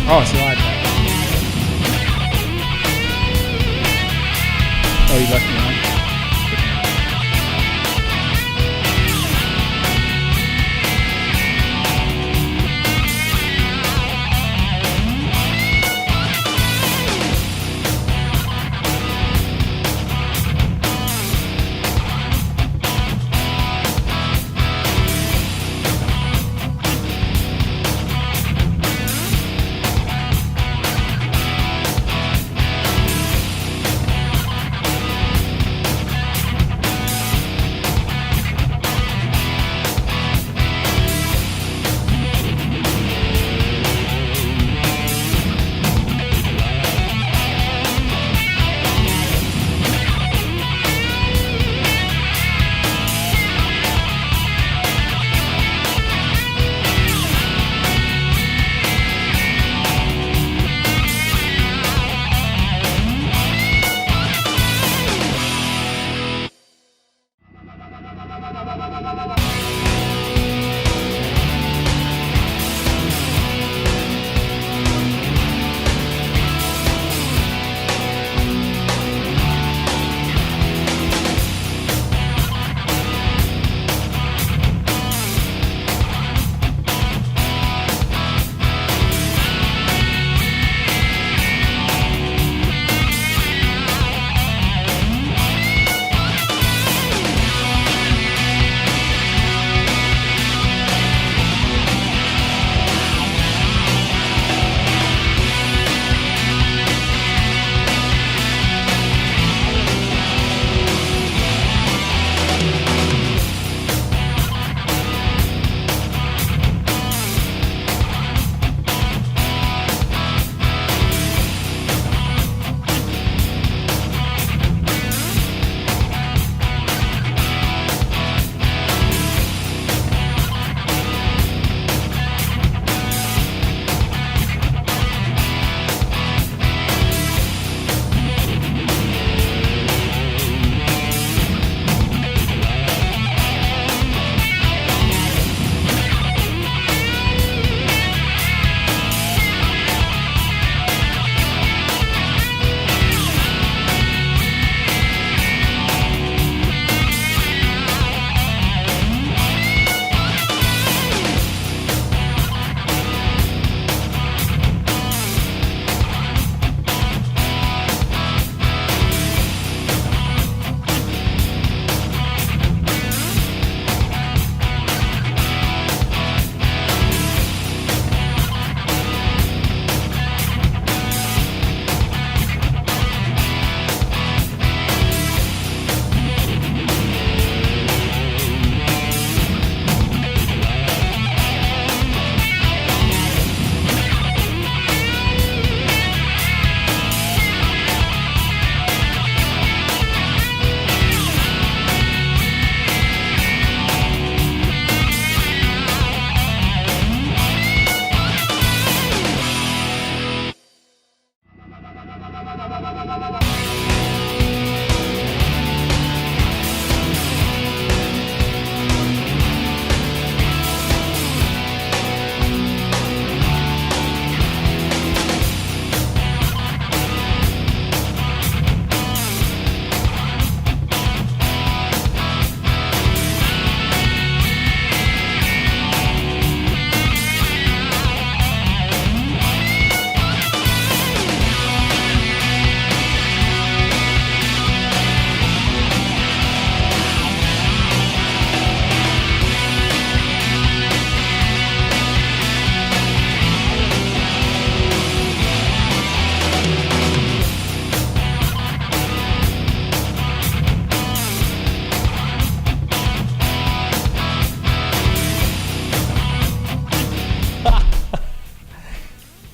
Oh, it's live now. Oh, you left me on?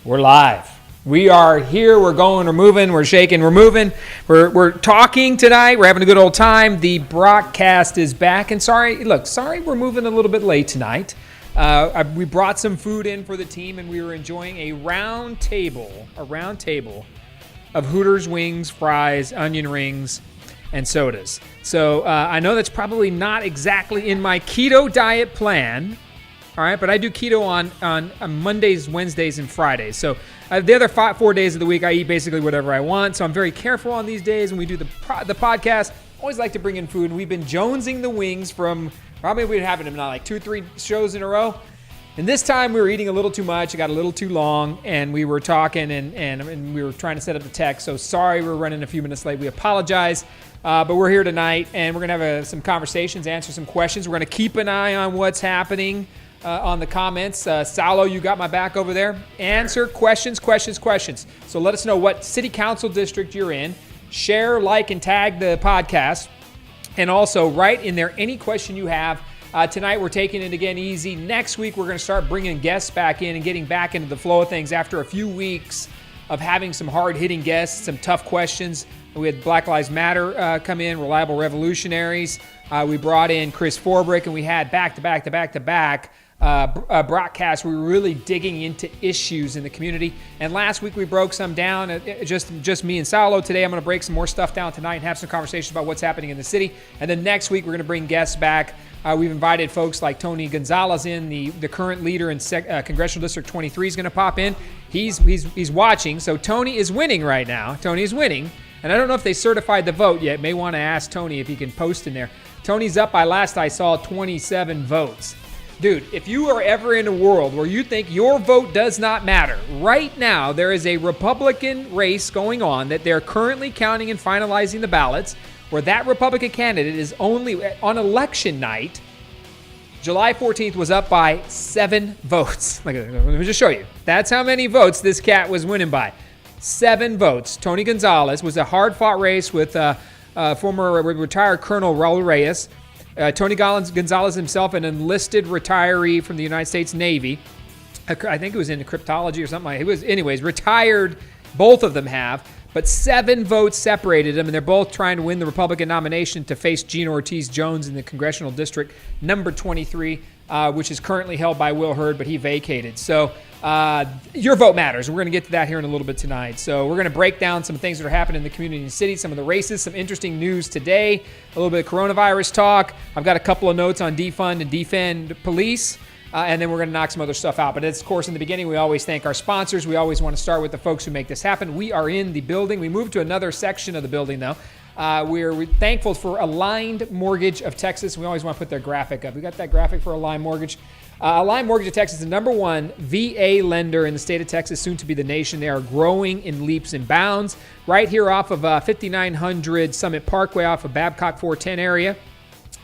We're live. We are here. We're going. We're moving. We're shaking. We're moving. We're talking tonight. We're having a good old time. The broadcast is back. And sorry we're moving a little bit late tonight. We brought some food in for the team, and we were enjoying a round table of Hooters, wings, fries, onion rings, and sodas. So I know that's probably not exactly in my keto diet plan, All right, but I do keto on Mondays, Wednesdays, and Fridays. So the other 4 days of the week, I eat basically whatever I want. So I'm very careful on these days when we do the podcast. Always like to bring in food, and we've been jonesing the wings from probably we'd have them not like 2-3 shows in a row. And this time we were eating a little too much. It got a little too long, and we were talking and we were trying to set up the text. So sorry we're running a few minutes late. We apologize. But we're here tonight, and we're going to have some conversations, answer some questions. We're going to keep an eye on what's happening on the comments. Salo, you got my back over there. Answer questions. So let us know what city council district you're in. Share, like, and tag the podcast. And also write in there any question you have. Tonight we're taking it again easy. Next week we're going to start bringing guests back in and getting back into the flow of things after a few weeks of having some hard-hitting guests, some tough questions. We had Black Lives Matter come in, Reliable Revolutionaries. We brought in Chris Forbrick, and we had back-to-back broadcasts. We were really digging into issues in the community. And last week we broke some down, just me and Salo. Today I'm going to break some more stuff down tonight and have some conversations about what's happening in the city. And then next week we're going to bring guests back. We've invited folks like Tony Gonzalez in, the current leader in Congressional District 23 is going to pop in. He's watching, so Tony is winning right now. Tony is winning. And I don't know if they certified the vote yet. May want to ask Tony if he can post in there. Tony's up by, last I saw, 27 votes. Dude, if you are ever in a world where you think your vote does not matter, right now there is a Republican race going on that they're currently counting and finalizing the ballots, where that Republican candidate is only, on election night, July 14th, was up by 7 votes. Let me just show you. That's how many votes this cat was winning by. 7 votes. Tony Gonzalez was a hard-fought race with former retired Colonel Raul Reyes. Tony Gonzalez himself, an enlisted retiree from the United States Navy. I think it was in cryptology or something. He was, anyways, retired. Both of them have. But 7 votes separated them, and they're both trying to win the Republican nomination to face Gina Ortiz-Jones in the Congressional District number 23, which is currently held by Will Hurd, but he vacated. So your vote matters. We're going to get to that here in a little bit tonight. So we're going to break down some things that are happening in the community and city, some of the races, some interesting news today, a little bit of coronavirus talk. I've got a couple of notes on Defund and Defend Police. And then we're going to knock some other stuff out. But of course, in the beginning, we always thank our sponsors. We always want to start with the folks who make this happen. We are in the building. We moved to another section of the building, though. We're thankful for Aligned Mortgage of Texas. We always want to put their graphic up. We got that graphic for Aligned Mortgage. Aligned Mortgage of Texas is the #1 VA lender in the state of Texas, soon to be the nation. They are growing in leaps and bounds. Right here off of 5900 Summit Parkway, off of Babcock 410 area.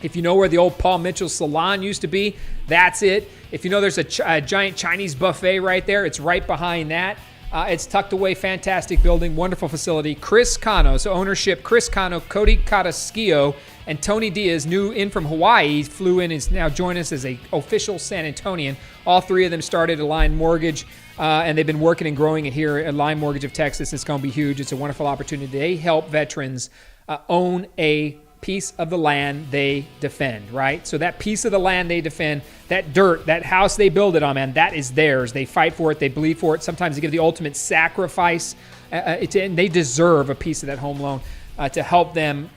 If you know where the old Paul Mitchell Salon used to be, that's it. If you know there's a giant Chinese buffet right there, it's right behind that. It's tucked away, fantastic building, wonderful facility. Chris Cano, so ownership, Chris Cano, Cody Carrasquillo, and Tony Diaz, new in from Hawaii, flew in and is now joining us as an official San Antonian. All 3 of them started Aligned Mortgage, and they've been working and growing it here at Aligned Mortgage of Texas. It's going to be huge. It's a wonderful opportunity. They help veterans own a piece of the land they defend, right? So that piece of the land they defend, that dirt, that house they build it on, man, that is theirs. They fight for it. They bleed for it. Sometimes they give the ultimate sacrifice. And they deserve a piece of that home loan to help them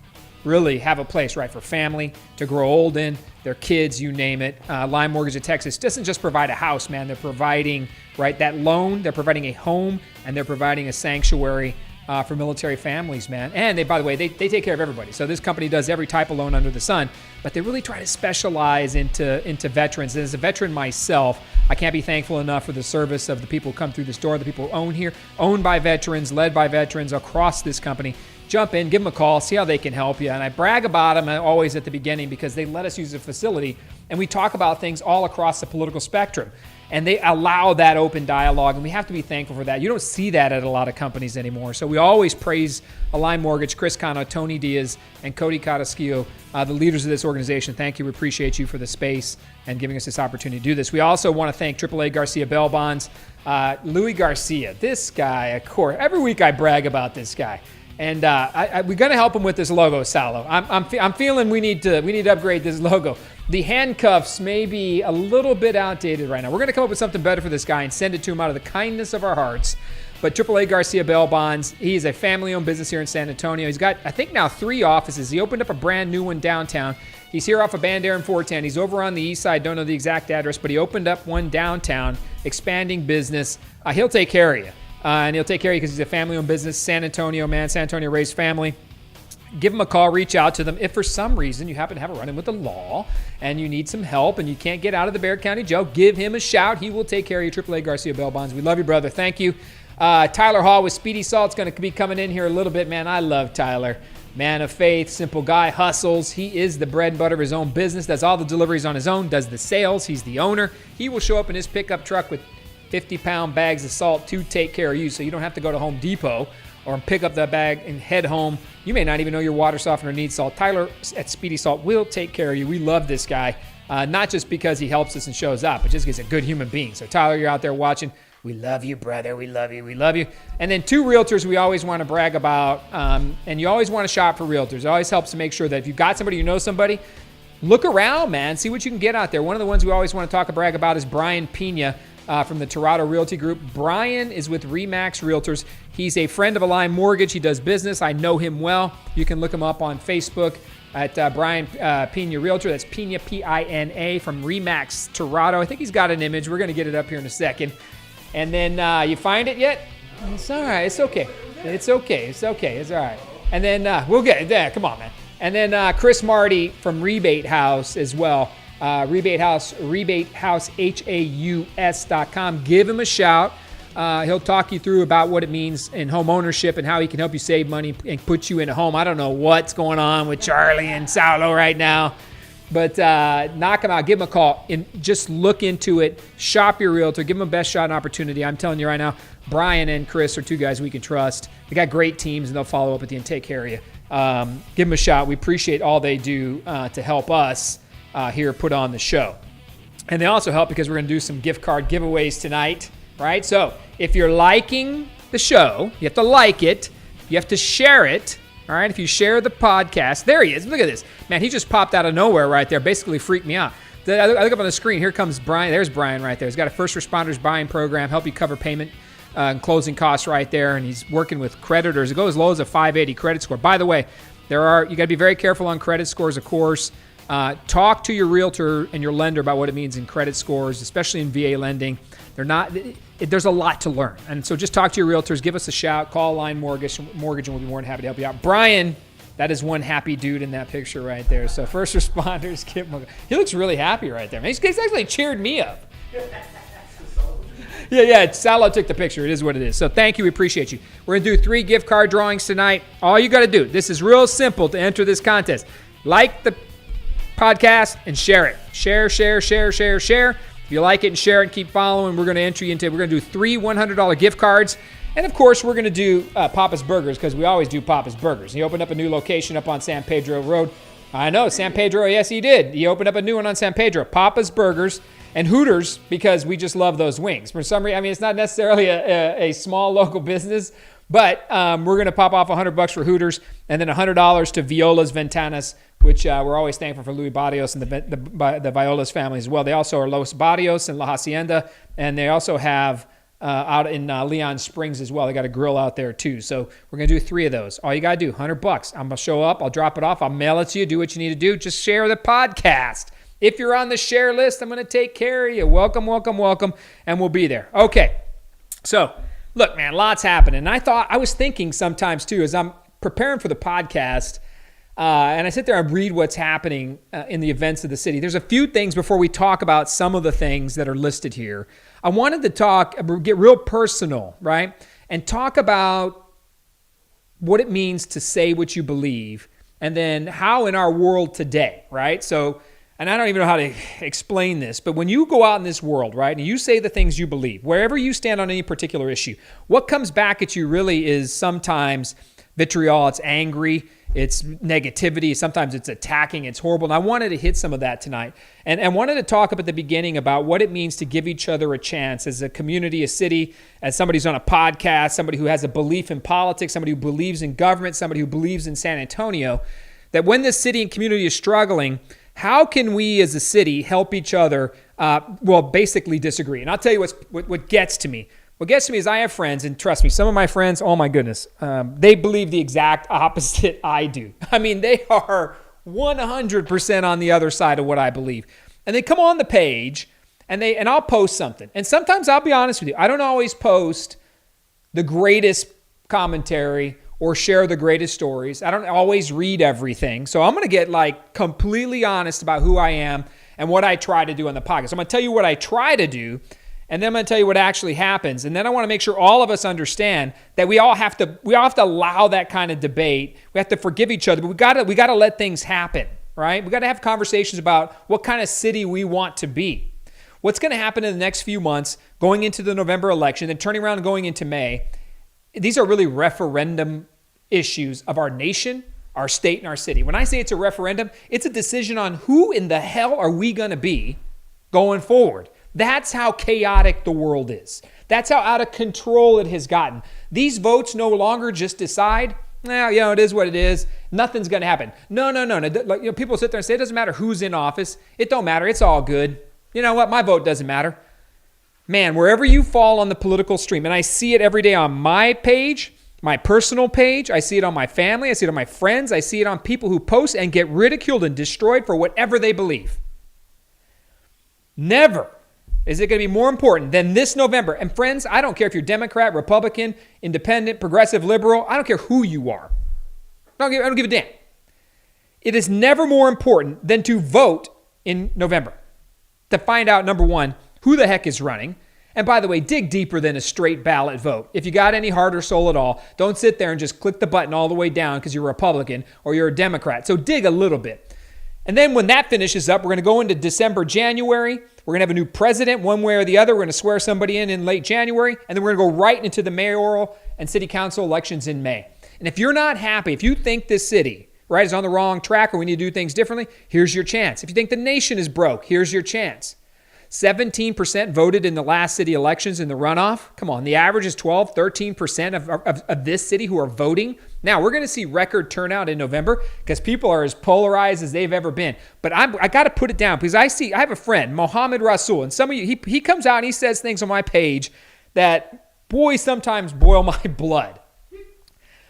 really have a place, right, for family to grow old in, their kids, you name it. Lime Mortgage of Texas doesn't just provide a house, man. They're providing, right, that loan. They're providing a home, and they're providing a sanctuary for military families, man. And they, by the way, they take care of everybody. So this company does every type of loan under the sun, but they really try to specialize into veterans. And as a veteran myself, I can't be thankful enough for the service of the people who come through this door, the people who own here, owned by veterans, led by veterans across this company. Jump in, give them a call, see how they can help you. And I brag about them always at the beginning because they let us use the facility, and we talk about things all across the political spectrum. And they allow that open dialogue, and we have to be thankful for that. You don't see that at a lot of companies anymore. So we always praise Aligned Mortgage, Chris Cano, Tony Diaz, and Cody Carrasquillo, the leaders of this organization. Thank you. We appreciate you for the space and giving us this opportunity to do this. We also want to thank AAA Garcia Bail Bonds. Louis Garcia, this guy, of course, every week I brag about this guy. And we're going to help him with this logo, Salo. I'm feeling we need to upgrade this logo. The handcuffs may be a little bit outdated right now. We're going to come up with something better for this guy and send it to him out of the kindness of our hearts. But AAA Garcia Bail Bonds, he's a family-owned business here in San Antonio. He's got, I think now, 3 offices. He opened up a brand new one downtown. He's here off of Bandera and 410. He's over on the east side. Don't know the exact address, but he opened up one downtown, expanding business. He'll take care of you. And he'll take care of you because he's a family-owned business. San Antonio, man. San Antonio raised family. Give them a call, reach out to them. If for some reason you happen to have a run-in with the law and you need some help and you can't get out of the Bexar County Jail, give him a shout. He will take care of you. AAA Garcia Bail Bonds. We love you, brother. Thank you. Tyler Hall with Speedy Salt's going to be coming in here a little bit. Man, I love Tyler. Man of faith, simple guy, hustles. He is the bread and butter of his own business, does all the deliveries on his own, does the sales. He's the owner. He will show up in his pickup truck with 50-pound bags of salt to take care of you, so you don't have to go to Home Depot or pick up that bag and head home. You may not even know your water softener needs salt. Tyler at Speedy Salt will take care of you. We love this guy, not just because he helps us and shows up, but just because he's a good human being. So Tyler, you're out there watching. We love you, brother. We love you. We love you. And then 2 realtors we always want to brag about, and you always want to shop for realtors. It always helps to make sure that if you've got somebody, you know somebody, look around, man. See what you can get out there. One of the ones we always want to talk and brag about is Brian Pena from the Torado Realty Group. Brian is with RE/MAX Realtors. He's a friend of Align Mortgage. He does business. I know him well. You can look him up on Facebook at Brian Pena Realtor. That's Pena, P-I-N-A, from RE/MAX Torado. I think he's got an image. We're going to get it up here in a second. And then you find it yet? It's all right. It's okay. It's okay. It's okay. It's all right. And then we'll get it there. Come on, man. And then Chris Marty from Rebate House as well. Rebate House, rebatehouse.com. Give him a shout. He'll talk you through about what it means in home ownership and how he can help you save money and put you in a home. I don't know what's going on with Charlie and Saulo right now, but knock him out. Give him a call and just look into it. Shop your realtor. Give him a best shot and opportunity. I'm telling you right now, Brian and Chris are 2 guys we can trust. They got great teams, and they'll follow up with you and take care of you. Give them a shot. We appreciate all they do to help us here put on the show. And they also help because we're going to do some gift card giveaways tonight, right? So if you're liking the show, you have to like it. You have to share it, all right? If you share the podcast, there he is. Look at this. Man, he just popped out of nowhere right there, basically freaked me out. I look up on the screen. Here comes Brian. There's Brian right there. He's got a first responders buying program, help you cover payment and closing costs right there, and he's working with creditors. It goes as low as a 580 credit score. By the way, you got to be very careful on credit scores, of course. Talk to your realtor and your lender about what it means in credit scores, especially in VA lending. There's a lot to learn. And so just talk to your realtors, give us a shout, call Line Mortgage, and we'll be more than happy to help you out. Brian, that is one happy dude in that picture right there. So first responders, he looks really happy right there. Man, he's actually cheered me up. Yeah, Salo took the picture. It is what it is. So thank you. We appreciate you. We're going to do 3 gift card drawings tonight. All you got to do, this is real simple to enter this contest. Like the podcast and share it. Share. If you like it and share it and keep following, we're going to enter you into, we're going to do 3 $100 gift cards. And of course, we're going to do Papa's Burgers because we always do Papa's Burgers. He opened up a new location up on San Pedro Road. I know, San Pedro, yes, he did. He opened up a new one on San Pedro. Papa's Burgers and Hooters, because we just love those wings. For some reason, I mean, it's not necessarily a small local business, but we're going to pop off $100 for Hooters and then $100 to Viola's Ventanas, which we're always thankful for Louis Barrios and the Viola's family as well. They also are Los Barrios and La Hacienda, and they also have out in Leon Springs as well. They got a grill out there too. So we're going to do 3 of those. All you got to do, $100. I'm going to show up. I'll drop it off. I'll mail it to you. Do what you need to do. Just share the podcast. If you're on the share list, I'm going to take care of you. Welcome, and we'll be there. Okay, so look, man, lots happening. And I was thinking sometimes too, as I'm preparing for the podcast, and I sit there and read what's happening in the events of the city. There's a few things before we talk about some of the things that are listed here. I wanted to get real personal, right? And talk about what it means to say what you believe, and then how in our world today, right? So, and I don't even know how to explain this, but when you go out in this world, right, and you say the things you believe, wherever you stand on any particular issue, what comes back at you really is sometimes vitriol, it's angry, it's negativity, sometimes it's attacking, it's horrible. And I wanted to hit some of that tonight. And wanted to talk up at the beginning about what it means to give each other a chance as a community, a city, as somebody who's on a podcast, somebody who has a belief in politics, somebody who believes in government, somebody who believes in San Antonio, that when this city and community is struggling, how can we as a city help each other, basically disagree? And I'll tell you what gets to me. What gets to me is I have friends, and trust me, some of my friends, oh my goodness, they believe the exact opposite I do. I mean, they are 100% on the other side of what I believe. And they come on the page and I'll post something. And sometimes I'll be honest with you, I don't always post the greatest commentary or share the greatest stories. I don't always read everything. So I'm going to get like completely honest about who I am and what I try to do on the podcast. So I'm going to tell you what I try to do, and then I'm going to tell you what actually happens. And then I want to make sure all of us understand that we all have to allow that kind of debate. We have to forgive each other, but we got to let things happen, right? We got to have conversations about what kind of city we want to be. What's going to happen in the next few months going into the November election, then turning around and going into May. These are really referendum issues of our nation, our state, and our city. When I say it's a referendum, it's a decision on who in the hell are we going to be going forward. That's how chaotic the world is. That's how out of control it has gotten. These votes no longer just decide, it is what it is. Nothing's going to happen. No. Like, people sit there and say, it doesn't matter who's in office. It don't matter. It's all good. You know what? My vote doesn't matter. Man, wherever you fall on the political stream, and I see it every day on my page, my personal page, I see it on my family, I see it on my friends, I see it on people who post and get ridiculed and destroyed for whatever they believe. Never is it going to be more important than this November. And friends, I don't care if you're Democrat, Republican, Independent, Progressive, Liberal, I don't care who you are. I don't give a damn. It is never more important than to vote in November to find out, number one, who the heck is running. And by the way, dig deeper than a straight ballot vote. If you got any heart or soul at all, don't sit there and just click the button all the way down because you're a Republican or you're a Democrat. So dig a little bit. And then when that finishes up, we're going to go into December, January. We're going to have a new president one way or the other. We're going to swear somebody in late January. And then we're going to go right into the mayoral and city council elections in May. And if you're not happy, if you think this city, right, is on the wrong track or we need to do things differently, here's your chance. If you think the nation is broke, here's your chance. 17% voted in the last city elections in the runoff. Come on, the average is 12, 13% of this city who are voting. Now, we're going to see record turnout in November because people are as polarized as they've ever been. But I got to put it down because I have a friend, Mohammed Rasul, and some of you, he comes out and he says things on my page that, boy, sometimes boil my blood.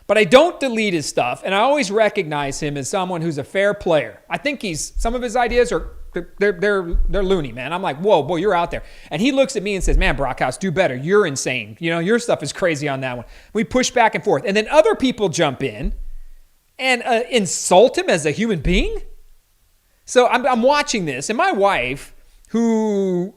But I don't delete his stuff, and I always recognize him as someone who's a fair player. I think some of his ideas are they're loony, man. I'm like, whoa, boy, you're out there. And he looks at me and says, man, Brockhouse, do better. You're insane. Your stuff is crazy on that one. We push back and forth. And then other people jump in and insult him as a human being. So I'm watching this. And my wife, who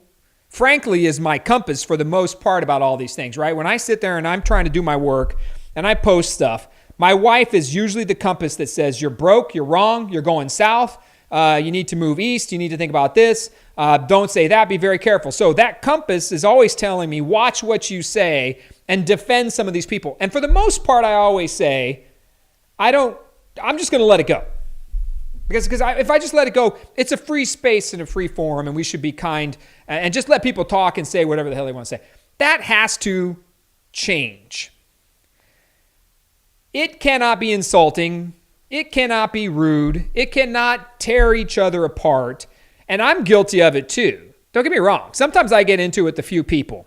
frankly is my compass for the most part about all these things, right? When I sit there and I'm trying to do my work and I post stuff, my wife is usually the compass that says, you're broke, you're wrong, you're going south. You need to move east. You need to think about this. Don't say that. Be very careful. So that compass is always telling me, watch what you say and defend some of these people. And for the most part, I always say, I'm just going to let it go. Because if I just let it go, it's a free space and a free forum, and we should be kind and just let people talk and say whatever the hell they want to say. That has to change. It cannot be insulting. It cannot be rude. It cannot tear each other apart. And I'm guilty of it too. Don't get me wrong. Sometimes I get into it with a few people.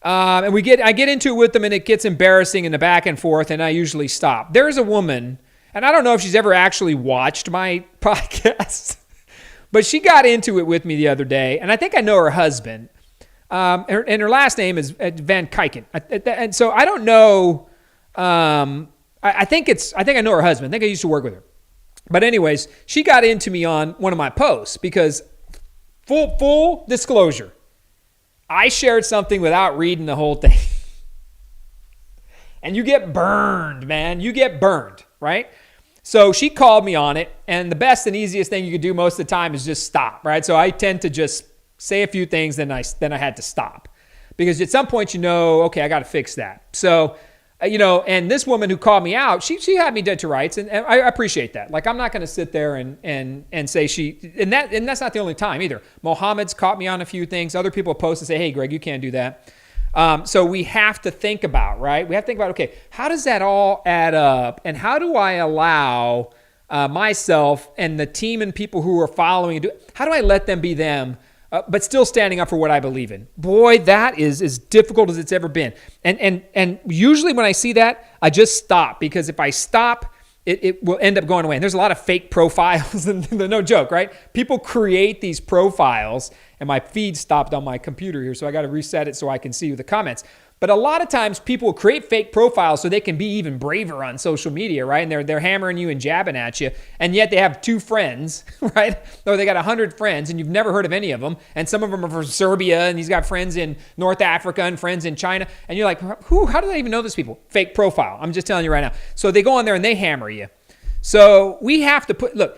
And I get into it with them and it gets embarrassing in the back and forth and I usually stop. There's a woman, and I don't know if she's ever actually watched my podcast, but she got into it with me the other day. And I think I know her husband. And her last name is Van Kijken. And so I don't know... I think I know her husband. I think I used to work with her. But anyways, she got into me on one of my posts because full disclosure, I shared something without reading the whole thing. And you get burned, man. You get burned, right? So she called me on it. And the best and easiest thing you could do most of the time is just stop, right? So I tend to just say a few things, then I had to stop. Because at some point, okay, I got to fix that. So... and this woman who called me out, she had me dead to rights, and I appreciate that. Like, I'm not going to sit there and say and that's not the only time either. Mohammed's caught me on a few things. Other people post and say, hey, Greg, you can't do that. So we have to think about, right? We have to think about, okay, how does that all add up, and how do I allow myself and the team and people who are following, how do I let them be them? But still standing up for what I believe in. Boy, that is as difficult as it's ever been. And usually when I see that, I just stop. Because if I stop, it will end up going away. And there's a lot of fake profiles, and no joke, right? People create these profiles, and my feed stopped on my computer here, so I got to reset it so I can see the comments. But a lot of times people create fake profiles so they can be even braver on social media, right? And they're hammering you and jabbing at you, and yet they have 2 friends, right? Or they got 100 friends, and you've never heard of any of them. And some of them are from Serbia, and he's got friends in North Africa and friends in China. And you're like, how do they even know these people? Fake profile. I'm just telling you right now. So they go on there and they hammer you. So we have to look,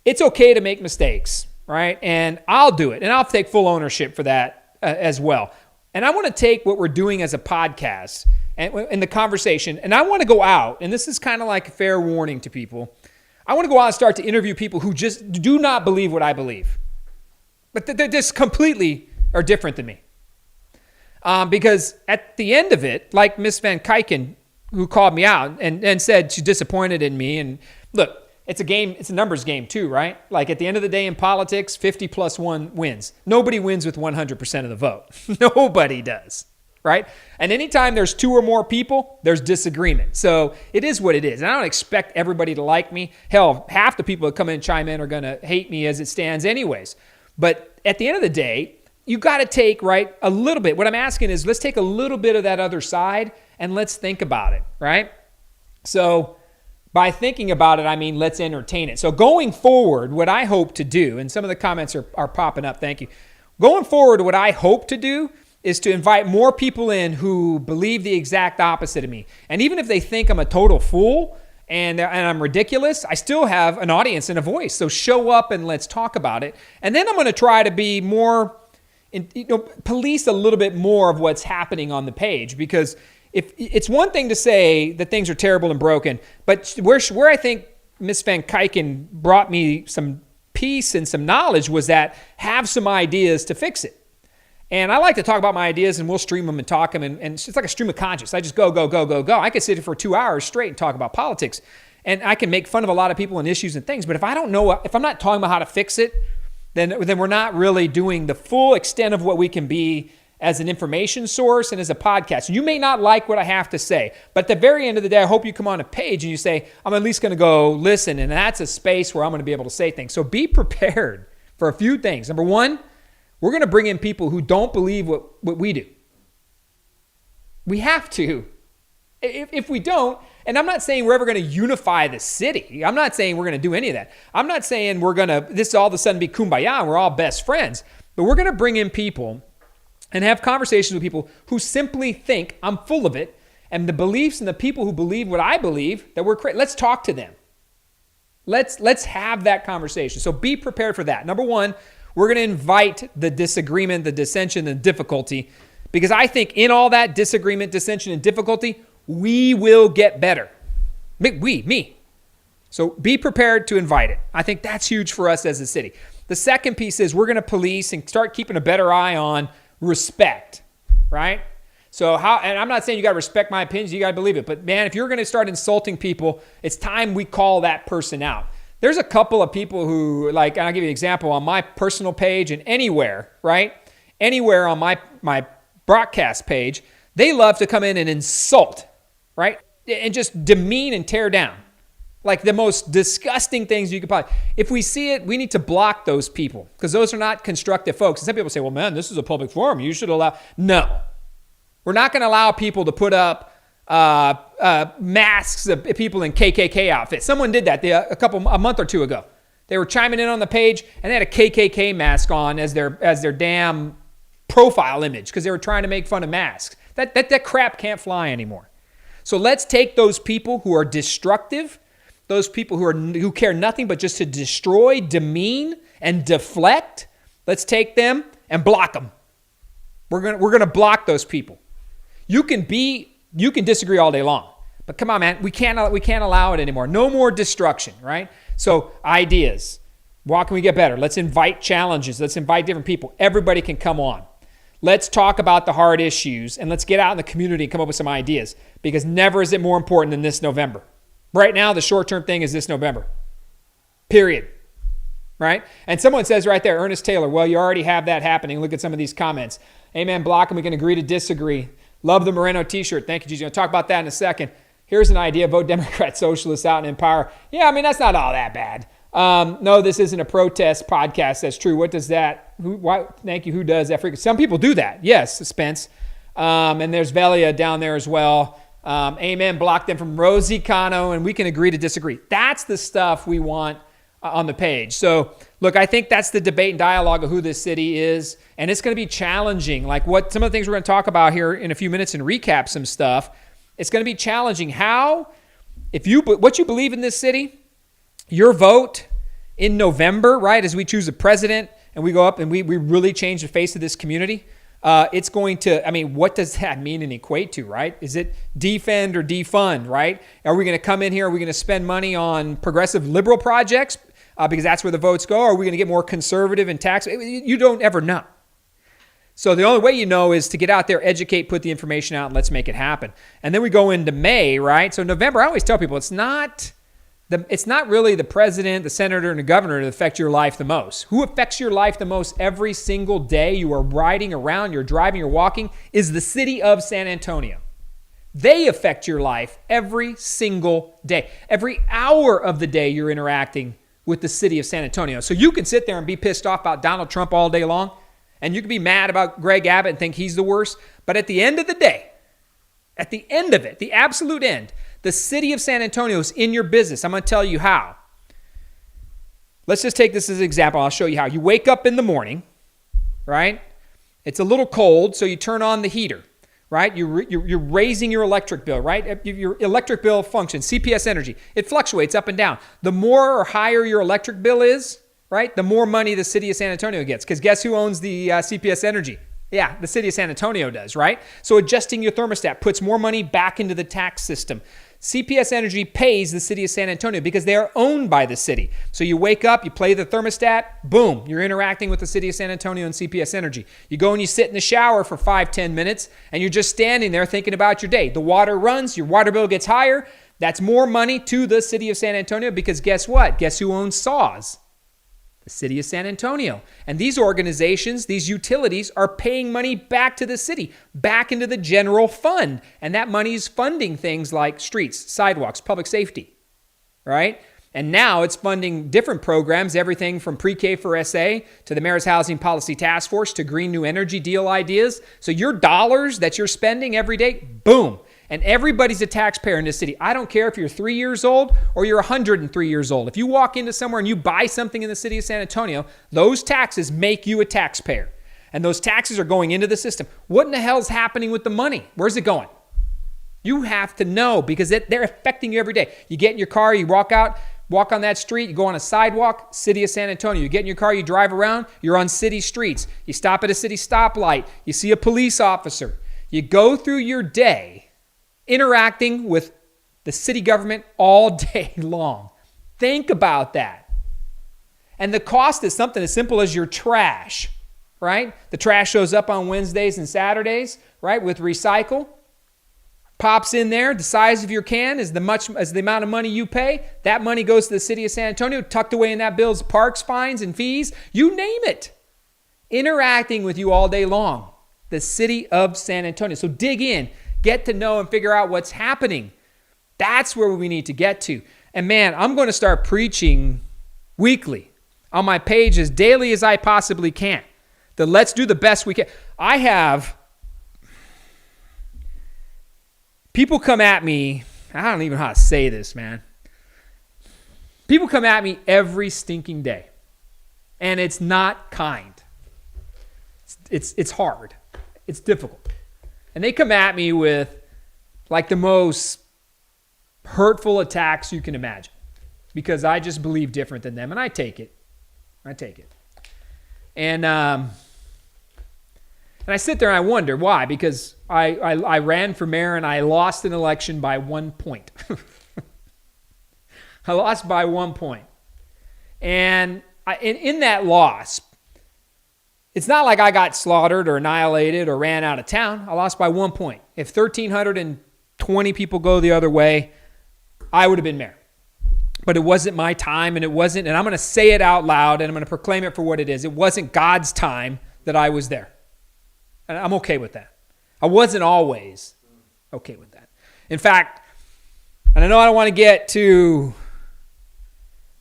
it's okay to make mistakes, right? And I'll do it, and I'll take full ownership for that as well. And I want to take what we're doing as a podcast and in the conversation, and I want to go out, and this is kind of like a fair warning to people. I want to go out and start to interview people who just do not believe what I believe. But they're just completely are different than me. Because at the end of it, like Miss Van Kijken, who called me out and said she's disappointed in me. And look, it's a game, it's a numbers game too, right? Like at the end of the day in politics, 50 plus 1 wins. Nobody wins with 100% of the vote. Nobody does, right? And anytime there's 2 or more people, there's disagreement. So it is what it is. And I don't expect everybody to like me. Hell, half the people that come in and chime in are going to hate me as it stands anyways. But at the end of the day, you got to take, right, a little bit. What I'm asking is let's take a little bit of that other side and let's think about it, right? So by thinking about it, I mean, let's entertain it. So going forward, what I hope to do, and some of the comments are popping up, thank you. Going forward, what I hope to do is to invite more people in who believe the exact opposite of me. And even if they think I'm a total fool and I'm ridiculous, I still have an audience and a voice. So show up and let's talk about it. And then I'm going to try to be more, police a little bit more of what's happening on the page, because if it's one thing to say that things are terrible and broken, but where I think Miss Van Kijken brought me some peace and some knowledge was that have some ideas to fix it. And I like to talk about my ideas, and we'll stream them and talk them, and it's like a stream of conscious. I just go. I could sit here for 2 hours straight and talk about politics, and I can make fun of a lot of people and issues and things. But if I don't know, if I'm not talking about how to fix it, then we're not really doing the full extent of what we can be as an information source and as a podcast. You may not like what I have to say, but at the very end of the day, I hope you come on a page and you say, I'm at least going to go listen, and that's a space where I'm going to be able to say things. So be prepared for a few things. Number one, we're going to bring in people who don't believe what we do. We have to. If we don't, and I'm not saying we're ever going to unify the city. I'm not saying we're going to do any of that. I'm not saying we're going to, this all of a sudden be kumbaya and we're all best friends, but we're going to bring in people and have conversations with people who simply think I'm full of it, and the beliefs and the people who believe what I believe, that we're crazy. Let's talk to them. Let's have that conversation. So be prepared for that. Number one, we're going to invite the disagreement, the dissension, the difficulty, because I think in all that disagreement, dissension, and difficulty, we will get better. Me. So be prepared to invite it. I think that's huge for us as a city. The second piece is we're going to police and start keeping a better eye on respect, right? So and I'm not saying you got to respect my opinions, you got to believe it, but man, if you're going to start insulting people, it's time we call that person out. There's a couple of people who, like, and I'll give you an example on my personal page and anywhere, right? Anywhere on my broadcast page, they love to come in and insult, right? And just demean and tear down. Like the most disgusting things you could probably. If we see it, we need to block those people because those are not constructive folks. And some people say, well, man, this is a public forum. You should allow. No. We're not going to allow people to put up masks of people in KKK outfits. Someone did that a month or two ago. They were chiming in on the page and they had a KKK mask on as their damn profile image because they were trying to make fun of masks. That crap can't fly anymore. So let's take those people who are destructive, those people who care nothing but just to destroy, demean, and deflect. Let's take them and block them. We're gonna block those people. You can disagree all day long, but come on, man, we can't allow it anymore. No more destruction, right? So ideas. How can we get better? Let's invite challenges. Let's invite different people. Everybody can come on. Let's talk about the hard issues and let's get out in the community and come up with some ideas because never is it more important than this November. Right now, the short-term thing is this November. Period. Right? And someone says right there, Ernest Taylor, well, you already have that happening. Look at some of these comments. Amen, block, and we can agree to disagree. Love the Moreno t-shirt. Thank you, Jesus. I'll talk about that in a second. Here's an idea: vote Democrat, socialists out and in power. Yeah, I mean, that's not all that bad. No, this isn't a protest podcast. That's true. What does that? Thank you. Who does that? Some people do that. Yes, Spence. And there's Velia down there as well. Amen. Block them from Rosie Cano, and we can agree to disagree. That's the stuff we want on the page. So, look, I think that's the debate and dialogue of who this city is, and it's going to be challenging. Like what some of the things we're going to talk about here in a few minutes and recap some stuff. It's going to be challenging. How, what you believe in this city, your vote in November, right, as we choose a president and we go up and we really change the face of this community, it's going to, I mean, what does that mean and equate to, right? Is it defend or defund, right? Are we going to come in here? Are we going to spend money on progressive liberal projects because that's where the votes go? Or are we going to get more conservative and tax? You don't ever know. So the only way you know is to get out there, educate, put the information out, and let's make it happen. And then we go into May, right? So November, I always tell people it's not really the president, the senator, and the governor that affect your life the most. Who affects your life the most every single day you are riding around, you're driving, you're walking, is the city of San Antonio. They affect your life every single day. Every hour of the day you're interacting with the city of San Antonio. So you can sit there and be pissed off about Donald Trump all day long, and you can be mad about Greg Abbott and think he's the worst. But at the end of the day, at the end of it, the absolute end, the city of San Antonio is in your business. I'm going to tell you how. Let's just take this as an example. I'll show you how. You wake up in the morning, right? It's a little cold, so you turn on the heater, right? You're raising your electric bill, right? Your electric bill functions, CPS Energy. It fluctuates up and down. The more or higher your electric bill is, right, the more money the city of San Antonio gets. Because guess who owns the CPS Energy? Yeah, the city of San Antonio does, right? So adjusting your thermostat puts more money back into the tax system. CPS Energy pays the city of San Antonio because they are owned by the city. So you wake up, you play the thermostat, boom, you're interacting with the city of San Antonio and CPS Energy. You go and you sit in the shower for 5-10 minutes, and you're just standing there thinking about your day. The water runs, your water bill gets higher. That's more money to the city of San Antonio because guess what? Guess who owns SAWS? The city of San Antonio. And these organizations, these utilities are paying money back to the city, back into the general fund. And that money is funding things like streets, sidewalks, public safety, right? And now it's funding different programs, everything from pre-K for SA to the Mayor's Housing Policy Task Force to Green New Energy Deal ideas. So your dollars that you're spending every day, boom. And everybody's a taxpayer in this city. I don't care if you're 3 years old or you're 103 years old. If you walk into somewhere and you buy something in the city of San Antonio, those taxes make you a taxpayer. And those taxes are going into the system. What in the hell's happening with the money? Where's it going? You have to know because they're affecting you every day. You get in your car, you walk out, walk on that street, you go on a sidewalk, city of San Antonio. You get in your car, you drive around, you're on city streets. You stop at a city stoplight, you see a police officer. You go through your day interacting with the city government all day long. Think about that. And the cost is something as simple as your trash, right? The trash shows up on Wednesdays and Saturdays, right, with recycle. Pops in there. The size of your can is the amount of money you pay. That money goes to the city of San Antonio, tucked away in that bill's parks, fines, and fees. You name it. Interacting with you all day long. The city of San Antonio. So dig in. Get to know and figure out what's happening. That's where we need to get to. And man, I'm going to start preaching weekly on my page as daily as I possibly can. Let's do the best we can. I have people come at me. I don't even know how to say this, man. People come at me every stinking day. And it's not kind. It's hard. It's difficult. And they come at me with like the most hurtful attacks you can imagine because I just believe different than them, and I take it. And I sit there and I wonder why, because I ran for mayor and I lost an election by 1 point. I lost by 1 point. And in that loss, it's not like I got slaughtered or annihilated or ran out of town. I lost by 1 point. If 1,320 people go the other way, I would have been mayor. But it wasn't my time, and I'm going to say it out loud, and I'm going to proclaim it for what it is. It wasn't God's time that I was there. And I'm okay with that. I wasn't always okay with that. In fact, And I know I don't want to get too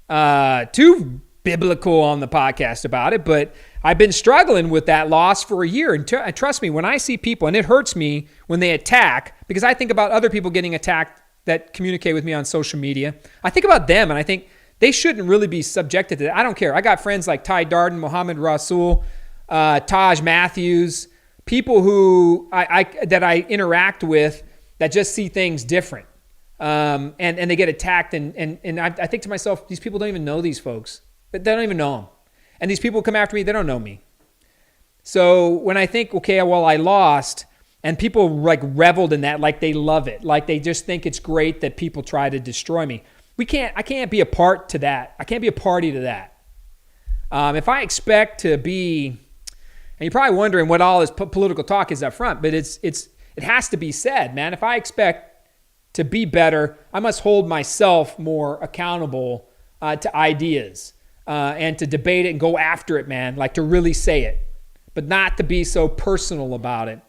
biblical on the podcast about it, but I've been struggling with that loss for a year. And trust me, when I see people, and it hurts me when they attack, because I think about other people getting attacked that communicate with me on social media. I think about them, and I think they shouldn't really be subjected to that. I don't care. I got friends like Ty Darden, Mohammed Rasul, Taj Matthews, people who that I interact with that just see things different. And they get attacked. And I think to myself, these people don't even know these folks. They don't even know them. And these people come after me, they don't know me. So when I think, okay, well, I lost, and people like reveled in that, like they love it. Like they just think it's great that people try to destroy me. I can't be a part to that. I can't be a party to that. If I expect to be, and you're probably wondering what all this political talk is up front, but it has to be said, man. If I expect to be better, I must hold myself more accountable to ideas and to debate it and go after it, man. Like to really say it, but not to be so personal about it.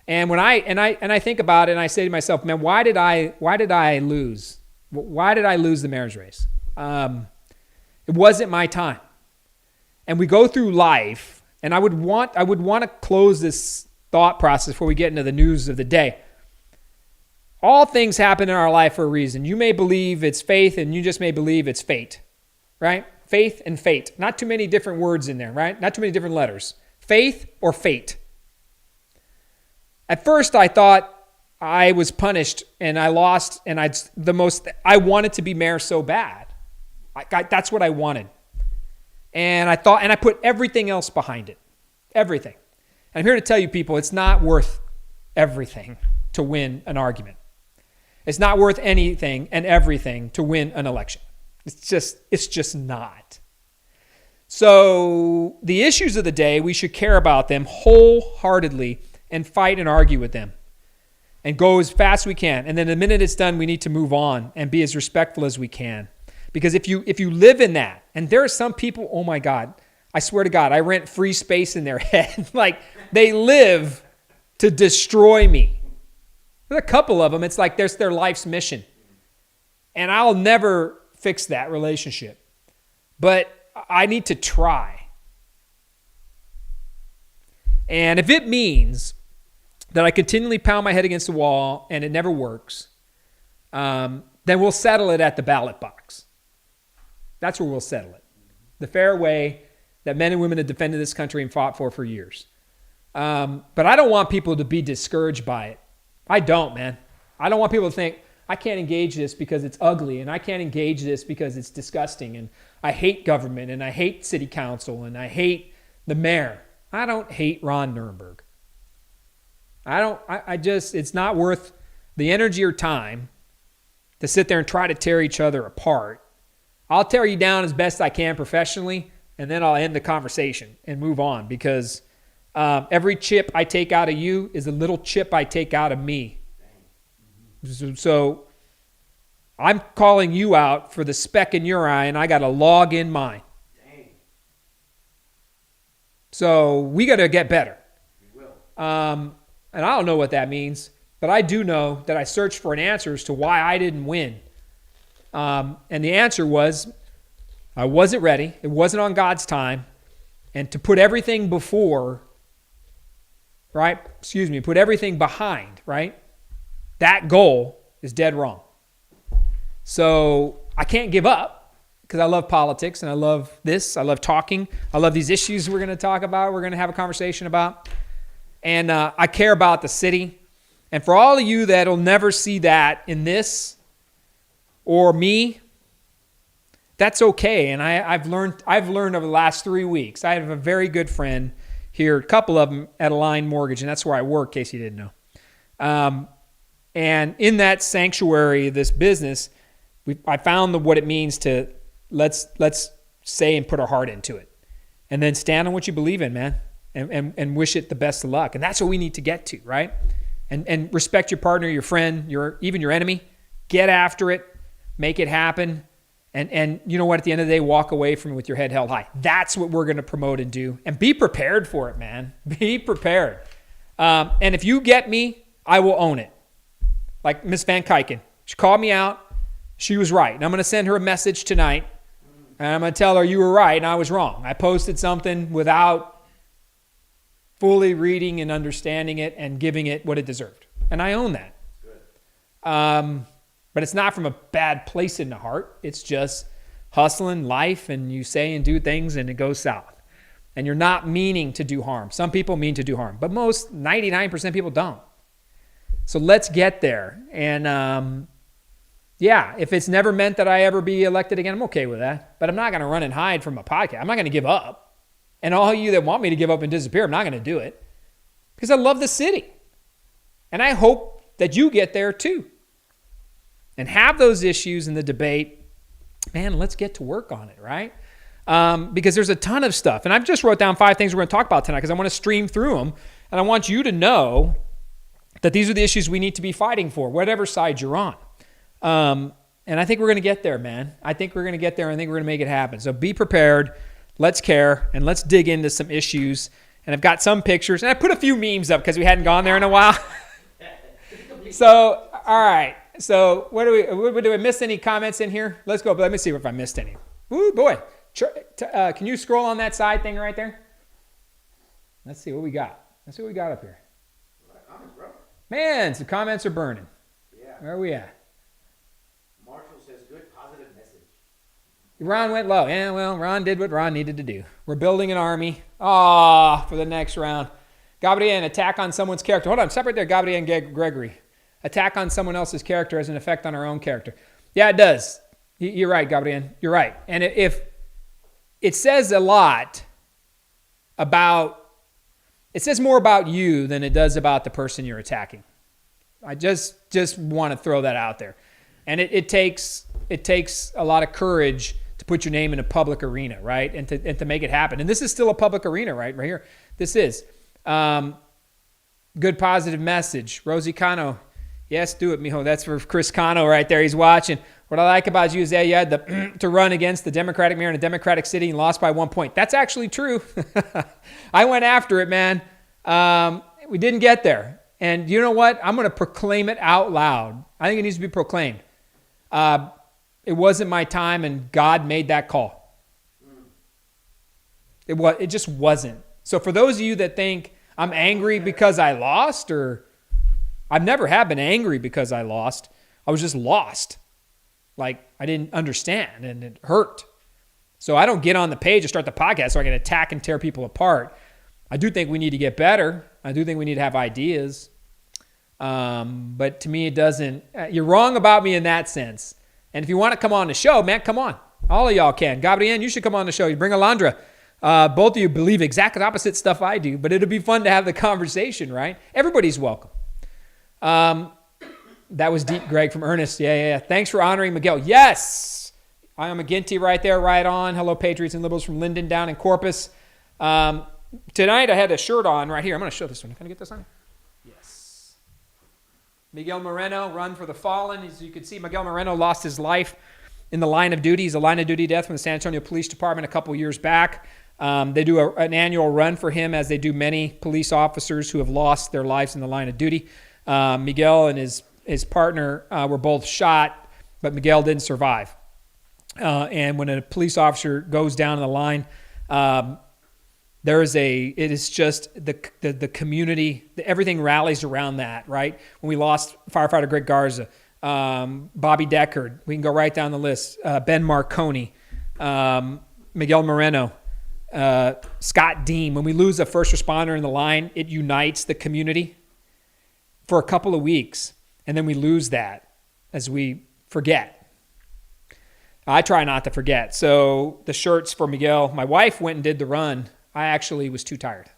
And when I think about it, and I say to myself, man, why did I lose? Why did I lose the marriage race? It wasn't my time. And we go through life, and I would want to close this thought process before we get into the news of the day. All things happen in our life for a reason. You may believe it's faith, and you just may believe it's fate, right? Faith and fate. Not too many different words in there, right? Not too many different letters. Faith or fate. At first, I thought I was punished and I lost, and I wanted to be mayor so bad. That's what I wanted. And I put everything else behind it. Everything. And I'm here to tell you people, it's not worth everything to win an argument. It's not worth anything and everything to win an election. It's just not. So the issues of the day, we should care about them wholeheartedly and fight and argue with them and go as fast as we can. And then the minute it's done, we need to move on and be as respectful as we can. Because if you live in that, and there are some people, oh my God, I swear to God, I rent free space in their head. Like they live to destroy me. There's a couple of them, it's like there's their life's mission. And I'll never fix that relationship. But I need to try. And if it means that I continually pound my head against the wall and it never works, then we'll settle it at the ballot box. That's where we'll settle it. The fair way that men and women have defended this country and fought for years. But I don't want people to be discouraged by it. I don't, man. I don't want people to think, I can't engage this because it's ugly, and I can't engage this because it's disgusting, and I hate government, and I hate city council, and I hate the mayor. I don't hate Ron Nirenberg. It's not worth the energy or time to sit there and try to tear each other apart. I'll tear you down as best I can professionally, and then I'll end the conversation and move on, because every chip I take out of you is a little chip I take out of me. So I'm calling you out for the speck in your eye, and I got a log in mine. So we got to get better. And I don't know what that means, but I do know that I searched for an answer as to why I didn't win. And the answer was, I wasn't ready. It wasn't on God's time. And to put everything before, right? Put everything behind, right? That goal is dead wrong. So I can't give up because I love politics and I love this. I love talking. I love these issues we're going to talk about. We're going to have a conversation about. And I care about the city. And for all of you that'll never see that in this or me, that's okay. And I've learned over the last 3 weeks. I have a very good friend here, a couple of them at Align Mortgage, and that's where I work, in case you didn't know. And in that sanctuary, this business, I found what it means to let's say and put our heart into it, and then stand on what you believe in, man, and wish it the best of luck. And that's what we need to get to, right? And respect your partner, your friend, even your enemy. Get after it, make it happen. And you know what? At the end of the day, walk away from it with your head held high. That's what we're going to promote and do. And be prepared for it, man. Be prepared. And if you get me, I will own it. Like Miss Van Kyken. She called me out. She was right. And I'm going to send her a message tonight. And I'm going to tell her you were right and I was wrong. I posted something without fully reading and understanding it and giving it what it deserved. And I own that. But it's not from a bad place in the heart. It's just hustling life, and you say and do things and it goes south. And you're not meaning to do harm. Some people mean to do harm, but 99% of people don't. So let's get there. And if it's never meant that I ever be elected again, I'm okay with that. But I'm not going to run and hide from a podcast. I'm not going to give up. And all you that want me to give up and disappear, I'm not going to do it. Because I love the city. And I hope that you get there too. And have those issues in the debate. Man, let's get to work on it, right? Because there's a ton of stuff. And I've just wrote down 5 things we're going to talk about tonight because I want to stream through them. And I want you to know that these are the issues we need to be fighting for, whatever side you're on. And I think we're going to get there, man. I think we're going to get there. I think we're going to make it happen. So be prepared. Let's care. And let's dig into some issues. And I've got some pictures. And I put a few memes up because we hadn't gone there in a while. So, all right. So do I miss any comments in here? Let's go. But let me see if I missed any. Ooh, boy. Can you scroll on that side thing right there? Let's see what we got. Let's see what we got up here. Comments, bro. Man, some comments are burning. Yeah. Where are we at? Marshall says good, positive message. Ron went low. Yeah, well, Ron did what Ron needed to do. We're building an army. For the next round. Gabriel, attack on someone's character. Hold on, stop right there, Gabriel and Gregory. Attack on someone else's character has an effect on our own character. Yeah, it does. You're right, Gabriel. You're right. And if it says a lot it says more about you than it does about the person you're attacking. I just want to throw that out there. And it takes a lot of courage to put your name in a public arena, right? And to make it happen. And this is still a public arena, right here. This is. Good positive message. Rosie Cano. Yes, do it, mijo. That's for Chris Cano right there. He's watching. What I like about you is that you had to run against the Democratic mayor in a Democratic city and lost by 1 point. That's actually true. I went after it, man. We didn't get there. And you know what? I'm going to proclaim it out loud. I think it needs to be proclaimed. It wasn't my time, and God made that call. It just wasn't. So for those of you that think I'm angry because I lost, or I've never have been angry because I lost. I was just lost. Like I didn't understand and it hurt. So I don't get on the page and start the podcast so I can attack and tear people apart. I do think we need to get better. I do think we need to have ideas. But to me, it doesn't. You're wrong about me in that sense. And if you want to come on the show, man, come on. All of y'all can. Gabriel, you should come on the show. You bring Alondra. Both of you believe exactly opposite stuff I do, but it'll be fun to have the conversation, right? Everybody's welcome. That was deep, Greg, from Ernest. Yeah. Thanks for honoring Miguel. Yes! I am McGinty right there, right on. Hello, Patriots and Liberals from Linden down in Corpus. Tonight I had a shirt on right here. I'm going to show this one. Can I get this on? Yes. Miguel Moreno, Run for the Fallen. As you can see, Miguel Moreno lost his life in the line of duty. He's a line of duty death from the San Antonio Police Department a couple years back. They do an annual run for him, as they do many police officers who have lost their lives in the line of duty. Miguel and his partner were both shot, but Miguel didn't survive. And when a police officer goes down the line, it is just the community, everything rallies around that, right? When we lost firefighter Greg Garza, Bobby Deckard, we can go right down the list, Ben Marconi, Miguel Moreno, Scott Dean. When we lose a first responder in the line, it unites the community for a couple of weeks, and then we lose that as we forget. I try not to forget. So the shirts for Miguel, my wife went and did the run. I actually was too tired.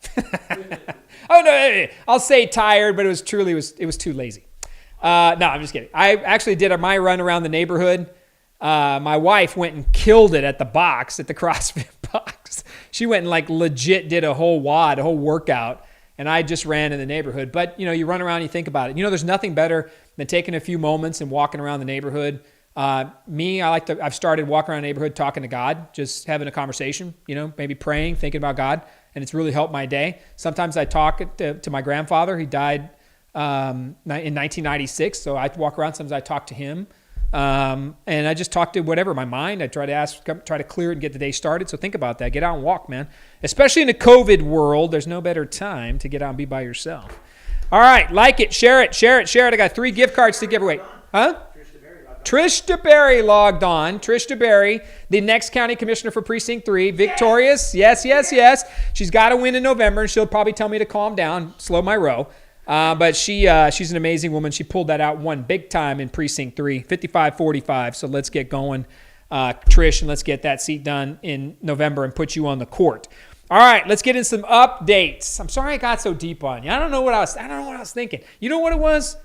Oh, no, I'll say tired, but it was too lazy. No, I'm just kidding. I actually did my run around the neighborhood. My wife went and killed it at the CrossFit box. She went and legit did a whole workout, and I just ran in the neighborhood. But, you run around, you think about it. There's nothing better than taking a few moments and walking around the neighborhood. I've started walking around the neighborhood talking to God, just having a conversation, maybe praying, thinking about God, and it's really helped my day. Sometimes I talk to my grandfather. He died in 1996, so I walk around. Sometimes I talk to him. And I just talk to whatever my mind. I try to clear it and get the day started. So think about that. Get out and walk, man. Especially in the COVID world, there's no better time to get out and be by yourself. All right, like it, share it. I got 3 gift cards to give away. Huh? Trish DeBerry logged on. Trish DeBerry, the next county commissioner for Precinct 3, victorious. Yes. She's got to win in November, and she'll probably tell me to calm down, slow my row. But she's an amazing woman. She pulled that out, won big time in Precinct 3, 55-45. So let's get going, Trish, and let's get that seat done in November and put you on the court. All right, let's get in some updates. I'm sorry I got so deep on you. I don't know what I was thinking. You know what it was?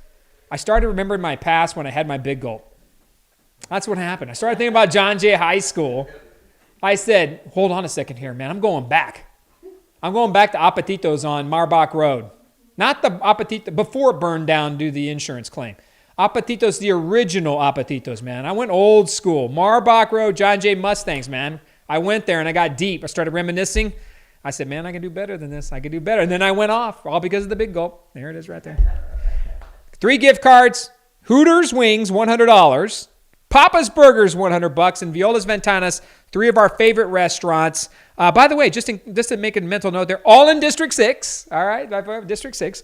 I started remembering my past when I had my big gulp. That's what happened. I started thinking about John Jay High School. I said, hold on a second here, man. I'm going back. I'm going back to Apatitos on Marbach Road. Not the Apatito, before it burned down due to the insurance claim. Apatitos, the original Apatitos, man. I went old school. Marbach Road, John Jay Mustangs, man. I went there and I got deep. I started reminiscing. I said, man, I can do better than this. I can do better. And then I went off, all because of the big gulp. There it is right there. 3 gift cards. Hooters Wings, $100. Papa's Burgers, $100, and Viola's Ventanas, 3 of our favorite restaurants. By the way, just to make a mental note, they're all in District 6. All right, District 6.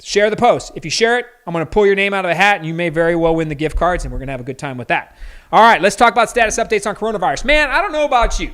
Share the post. If you share it, I'm going to pull your name out of the hat, and you may very well win the gift cards, and we're going to have a good time with that. All right, let's talk about status updates on coronavirus. Man, I don't know about you.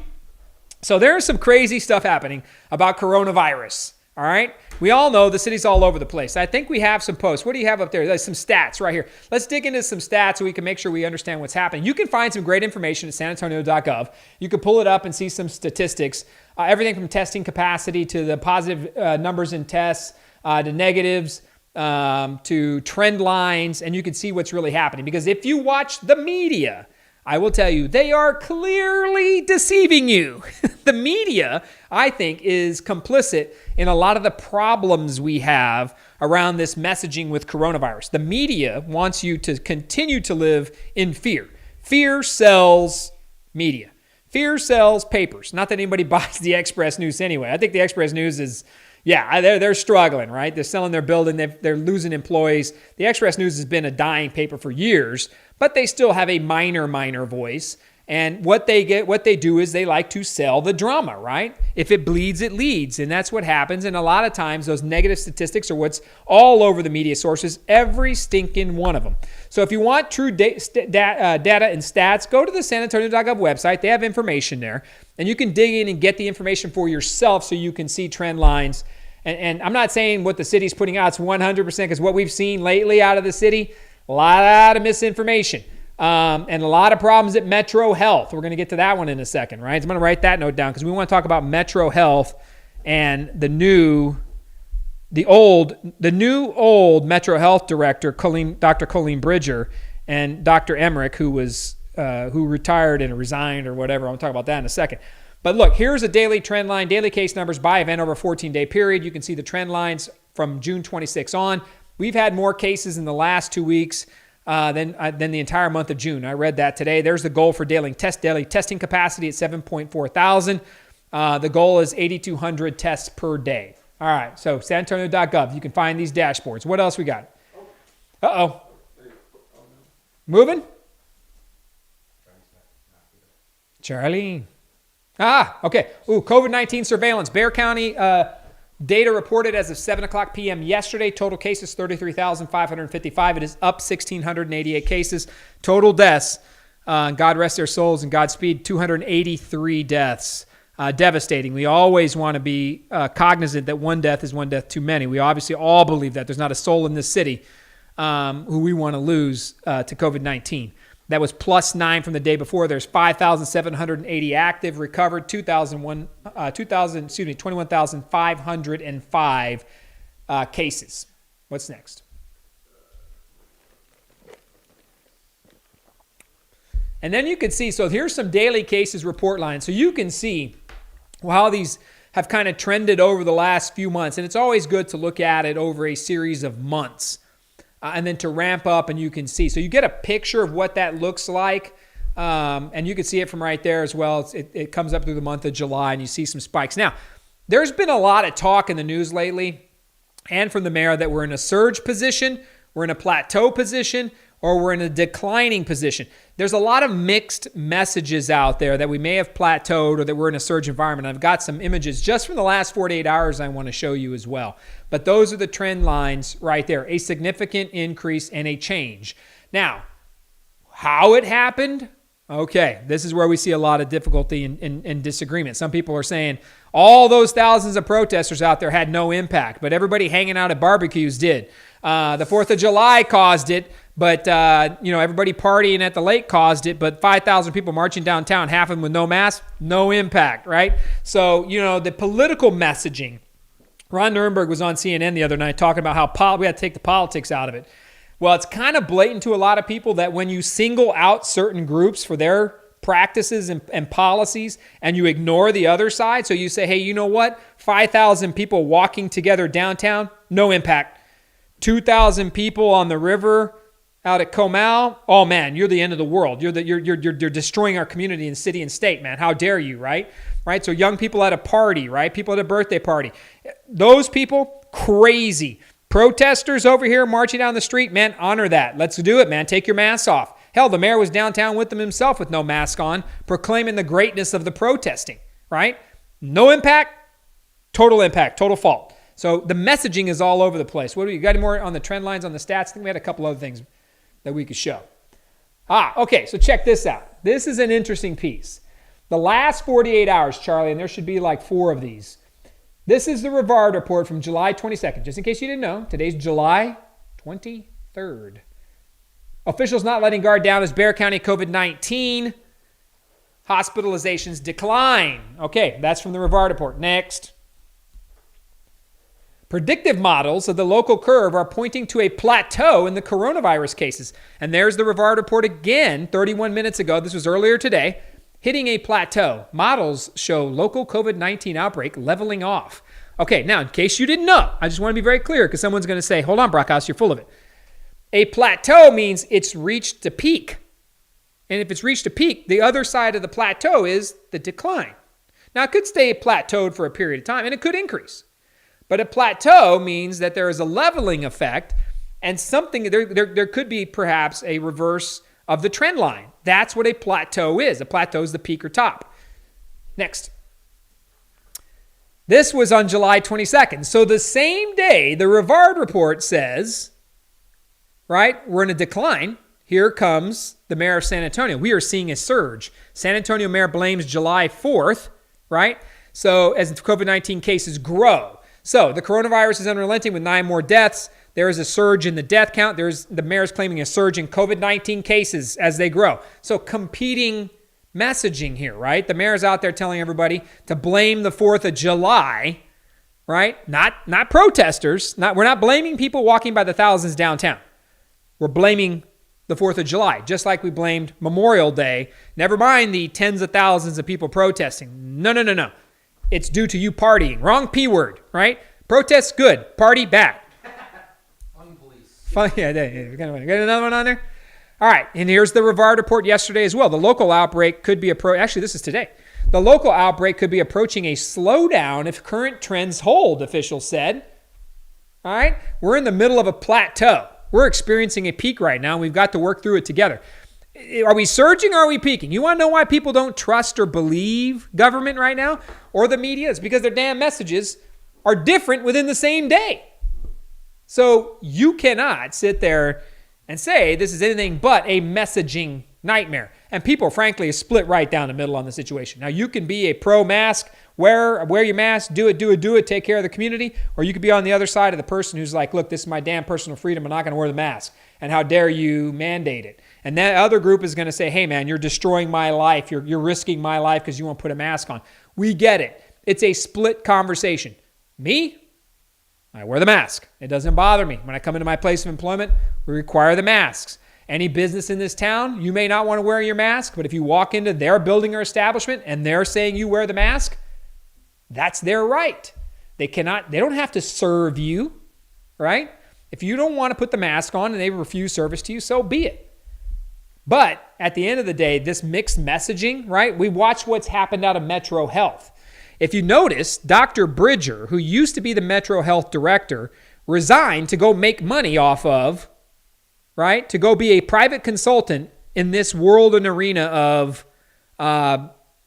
So there's some crazy stuff happening about coronavirus. All right? We all know the city's all over the place. I think we have some posts. What do you have up there? There's some stats right here. Let's dig into some stats so we can make sure we understand what's happening. You can find some great information at sanantonio.gov. You can pull it up and see some statistics. Everything from testing capacity to the positive numbers in tests, to negatives, to trend lines, and you can see what's really happening. Because if you watch the media, I will tell you, they are clearly deceiving you. The media, I think, is complicit in a lot of the problems we have around this messaging with coronavirus. The media wants you to continue to live in fear. Fear sells media. Fear sells papers. Not that anybody buys the Express News anyway. I think the Express News is, they're struggling, right? They're selling their building. They're losing employees. The Express News has been a dying paper for years, but they still have a minor voice. And what they do is they like to sell the drama, right? If it bleeds, it leads. And that's what happens. And a lot of times those negative statistics are what's all over the media sources, every stinking one of them. So if you want true data and stats, go to the sanantonio.gov website. They have information there. And you can dig in and get the information for yourself so you can see trend lines. And I'm not saying what the city's putting out is 100%, because what we've seen lately out of the city, a lot of misinformation. And a lot of problems at Metro Health. We're going to get to that one in a second, right? I'm going to write that note down because we want to talk about Metro Health and the new old Metro Health director, Dr. Colleen Bridger, and Dr. Emmerich, who retired and resigned or whatever. I'll talk about that in a second. But look, here's a daily trend line, daily case numbers by event over a 14-day period. You can see the trend lines from June 26 on. We've had more cases in the last 2 weeks than the entire month of June. I read that today. There's the goal for daily testing capacity at 7.4 thousand. The goal is 8,200 tests per day. All right, so sanantonio.gov. You can find these dashboards. What else we got? Uh-oh. Moving? Charlie. Okay. COVID-19 surveillance. Bexar County data reported as of 7 o'clock p.m. yesterday. Total cases, 33,555. It is up 1,688 cases. Total deaths, God rest their souls and Godspeed, 283 deaths. Devastating. We always want to be cognizant that one death is one death too many. We obviously all believe that. There's not a soul in this city who we want to lose to COVID-19. That was plus 9 from the day before. There's 5,780 active, recovered 21,505 cases. What's next? And then you can see, so here's some daily cases report lines. So you can see how these have kind of trended over the last few months. And it's always good to look at it over a series of months. And then to ramp up, and you can see. So you get a picture of what that looks like, and you can see it from right there as well. It comes up through the month of July, and you see some spikes. Now, there's been a lot of talk in the news lately, and from the mayor, that we're in a surge position, we're in a plateau position, or we're in a declining position. There's a lot of mixed messages out there that we may have plateaued or that we're in a surge environment. I've got some images just from the last 48 hours I want to show you as well. But those are the trend lines right there, a significant increase and a change. Now, how it happened? Okay, this is where we see a lot of difficulty and disagreement. Some people are saying all those thousands of protesters out there had no impact, but everybody hanging out at barbecues did. The 4th of July caused it, but everybody partying at the lake caused it, but 5,000 people marching downtown, half of them with no mask, no impact, right? So, the political messaging. Ron Nirenberg was on CNN the other night talking about how we had to take the politics out of it. Well, it's kind of blatant to a lot of people that when you single out certain groups for their practices and policies and you ignore the other side, so you say, hey, you know what? 5,000 people walking together downtown, no impact. 2,000 people on the river out at Comal, oh man, you're the end of the world. You're destroying our community and city and state, man. How dare you, right? Right? So young people at a party, right? People at a birthday party. Those people, crazy. Protesters over here marching down the street, man, honor that. Let's do it, man. Take your masks off. Hell, the mayor was downtown with them himself with no mask on, proclaiming the greatness of the protesting, right? No impact, total fault. So the messaging is all over the place. What do you got any more on the trend lines, on the stats? I think we had a couple other things that we could show. Okay, so check this out. This is an interesting piece. The last 48 hours, Charlie, and there should be like 4 of these. This is the Rivard report from July 22nd. Just in case you didn't know, today's July 23rd. Officials not letting guard down as Bexar County COVID-19 hospitalizations decline. Okay, that's from the Rivard report. Next. Predictive models of the local curve are pointing to a plateau in the coronavirus cases. And there's the Rivard report again, 31 minutes ago. This was earlier today. Hitting a plateau. Models show local COVID-19 outbreak leveling off. Okay, now, in case you didn't know, I just want to be very clear because someone's going to say, hold on, Brockhouse, you're full of it. A plateau means it's reached a peak. And if it's reached a peak, the other side of the plateau is the decline. Now, it could stay plateaued for a period of time, and it could increase. But a plateau means that there is a leveling effect, and there could be perhaps a reverse of the trend line. That's what a plateau is. A plateau is the peak or top. Next. This was on July 22nd. So the same day, the Rivard report says, right, we're in a decline. Here comes the mayor of San Antonio. We are seeing a surge. San Antonio mayor blames July 4th, right? So as COVID-19 cases grow. So the coronavirus is unrelenting with 9 more deaths. There is a surge in the death count. The mayor's claiming a surge in COVID-19 cases as they grow. So competing messaging here, right? The mayor's out there telling everybody to blame the 4th of July, right? Not protesters. We're not blaming people walking by the thousands downtown. We're blaming the 4th of July, just like we blamed Memorial Day. Never mind the tens of thousands of people protesting. No. It's due to you partying. Wrong P word, right? Protest, good. Party, bad. Fun, yeah, we got another one on there? All right, and here's the Rivard report yesterday as well. The local outbreak could be actually, this is today. The local outbreak could be approaching a slowdown if current trends hold, officials said. All right, we're in the middle of a plateau. We're experiencing a peak right now, and we've got to work through it together. Are we surging or are we peaking? You want to know why people don't trust or believe government right now or the media? It's because their damn messages are different within the same day. So you cannot sit there and say this is anything but a messaging nightmare. And people, frankly, are split right down the middle on the situation. Now, you can be a pro-mask, wear your mask, do it, take care of the community, or you could be on the other side of the person who's like, look, this is my damn personal freedom. I'm not going to wear the mask. And how dare you mandate it? And that other group is going to say, hey, man, you're destroying my life. You're risking my life because you won't put a mask on. We get it. It's a split conversation. Me? I wear the mask. It doesn't bother me. When I come into my place of employment, we require the masks. Any business in this town, you may not want to wear your mask, but if you walk into their building or establishment and they're saying you wear the mask, that's their right. They don't have to serve you, right? If you don't want to put the mask on and they refuse service to you, so be it. But at the end of the day, this mixed messaging, right? We watch what's happened out of Metro Health. If you notice, Dr. Bridger, who used to be the Metro Health director, resigned to go make money off of, right, to go be a private consultant in this world and arena of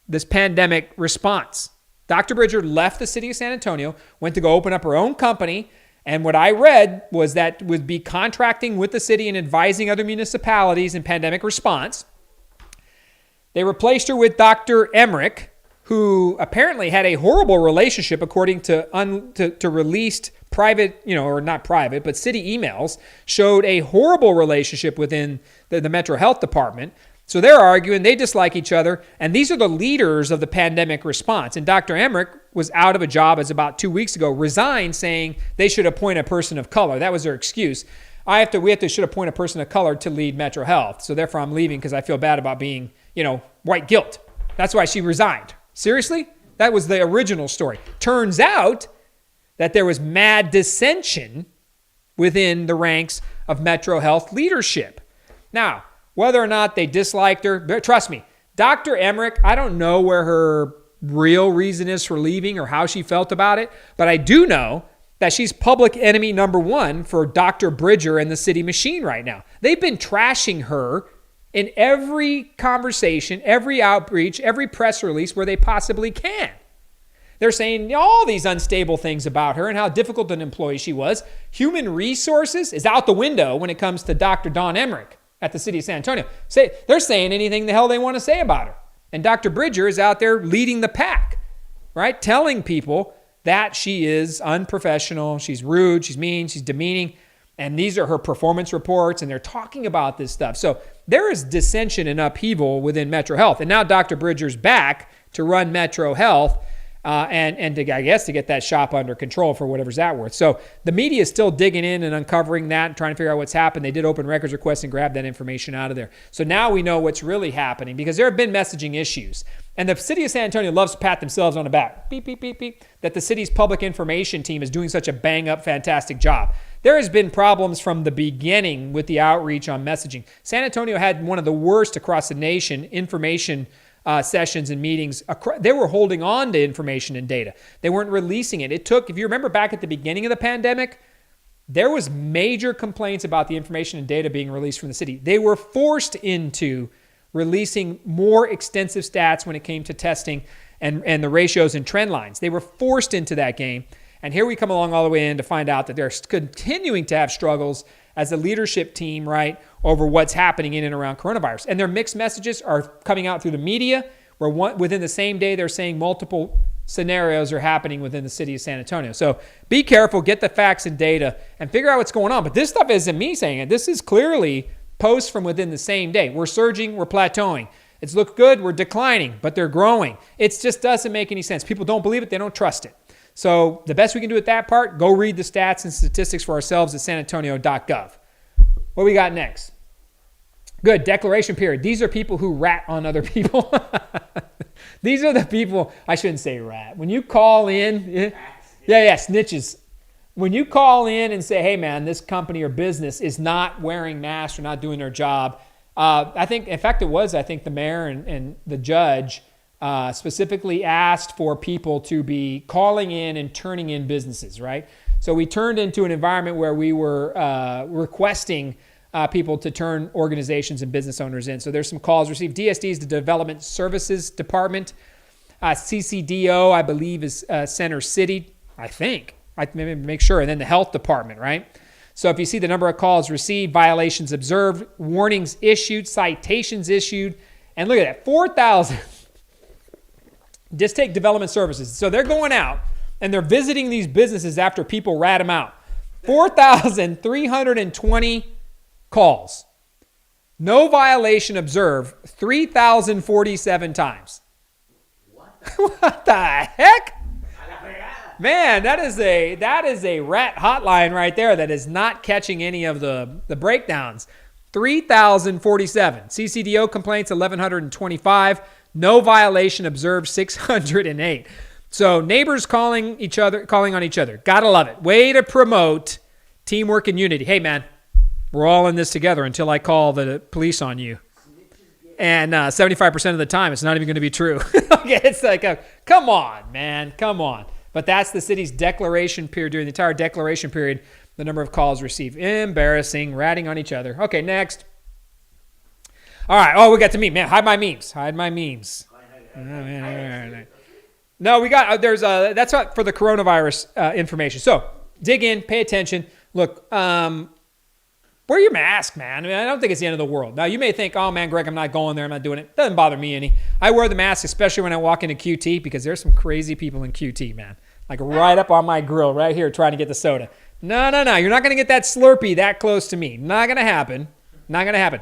this pandemic response. Dr. Bridger left the city of San Antonio, went to go open up her own company, and what I read was that would be contracting with the city and advising other municipalities in pandemic response. They replaced her with Dr. Emmerich, who apparently had a horrible relationship, according to released private, or not private, but city emails, showed a horrible relationship within the Metro Health Department. So they're arguing, they dislike each other, and these are the leaders of the pandemic response. And Dr. Emmerich was out of a job as about 2 weeks ago, resigned, saying they should appoint a person of color. That was their excuse. We should appoint a person of color to lead Metro Health. So therefore I'm leaving because I feel bad about being, white guilt. That's why she resigned. Seriously? That was the original story. Turns out that there was mad dissension within the ranks of Metro Health leadership. Now, whether or not they disliked her, trust me, Dr. Emmerich, I don't know where her real reason is for leaving or how she felt about it, but I do know that she's public enemy number one for Dr. Bridger and the city machine right now. They've been trashing her in every conversation, every outreach, every press release where they possibly can. They're saying all these unstable things about her and how difficult an employee she was. Human resources is out the window when it comes to Dr. Dawn Emmerich at the city of San Antonio. They're saying anything the hell they want to say about her. And Dr. Bridger is out there leading the pack, right? Telling people that she is unprofessional, she's rude, she's mean, she's demeaning. And these are her performance reports, and they're talking about this stuff. So there is dissension and upheaval within Metro Health. And now Dr. Bridger's back to run Metro Health and to get that shop under control for whatever's that worth. So the media is still digging in and uncovering that and trying to figure out what's happened. They did open records requests and grab that information out of there. So now we know what's really happening because there have been messaging issues. And the city of San Antonio loves to pat themselves on the back, beep, beep, beep, beep, that the city's public information team is doing such a bang-up, fantastic job. There has been problems from the beginning with the outreach on messaging. San Antonio had one of the worst across the nation information sessions and meetings. They were holding on to information and data. They weren't releasing it. It took, if you remember back at the beginning of the pandemic, there was major complaints about the information and data being released from the city. They were forced into releasing more extensive stats when it came to testing and the ratios and trend lines. They were forced into that game. And here we come along all the way in to find out that they're continuing to have struggles as a leadership team, right, over what's happening in and around coronavirus. And their mixed messages are coming out through the media, where within the same day they're saying multiple scenarios are happening within the city of San Antonio. So be careful, get the facts and data, and figure out what's going on. But this stuff isn't me saying it. This is clearly posts from within the same day. We're surging, we're plateauing. It's looked good, we're declining, but they're growing. It just doesn't make any sense. People don't believe it, they don't trust it. So the best we can do at that part, go read the stats and statistics for ourselves at sanantonio.gov. What we got next? Good, declaration period. These are people who rat on other people. These are the people, I shouldn't say rat. When you call in, snitches. When you call in and say, hey man, this company or business is not wearing masks or not doing their job, I think the mayor and the judge specifically asked for people to be calling in and turning in businesses, right? So we turned into an environment where we were requesting people to turn organizations and business owners in. So there's some calls received. DSD is the Development Services Department. CCDO, I believe, is Center City, I think. I maybe make sure. And then the Health Department, right? So if you see the number of calls received, violations observed, warnings issued, citations issued, and look at that, 4,000. Just take development services. So they're going out and they're visiting these businesses after people rat them out. 4,320 calls. No violation observed 3,047 times. What the heck? Man, that is a rat hotline right there that is not catching any of the breakdowns. 3,047. CCDO complaints 1,125. No violation observed 608. So neighbors calling on each other. Gotta love it. Way to promote teamwork and unity. Hey man, we're all in this together until I call the police on you. And 75% of the time, it's not even going to be true. Okay, it's like, come on, man, come on. But that's the city's declaration period. During the entire declaration period, the number of calls received. Embarrassing, ratting on each other. Okay, next. All right. Oh, we got to meet. Man, hide my memes. Hide my memes. No, we got, that's not for the coronavirus information. So dig in, pay attention. Look, wear your mask, man. I mean, I don't think it's the end of the world. Now, you may think, oh, man, Greg, I'm not going there. I'm not doing it. Doesn't bother me any. I wear the mask, especially when I walk into QT, because there's some crazy people in QT, man. Like right up on my grill right here trying to get the soda. No. You're not going to get that Slurpee that close to me. Not going to happen. Not going to happen.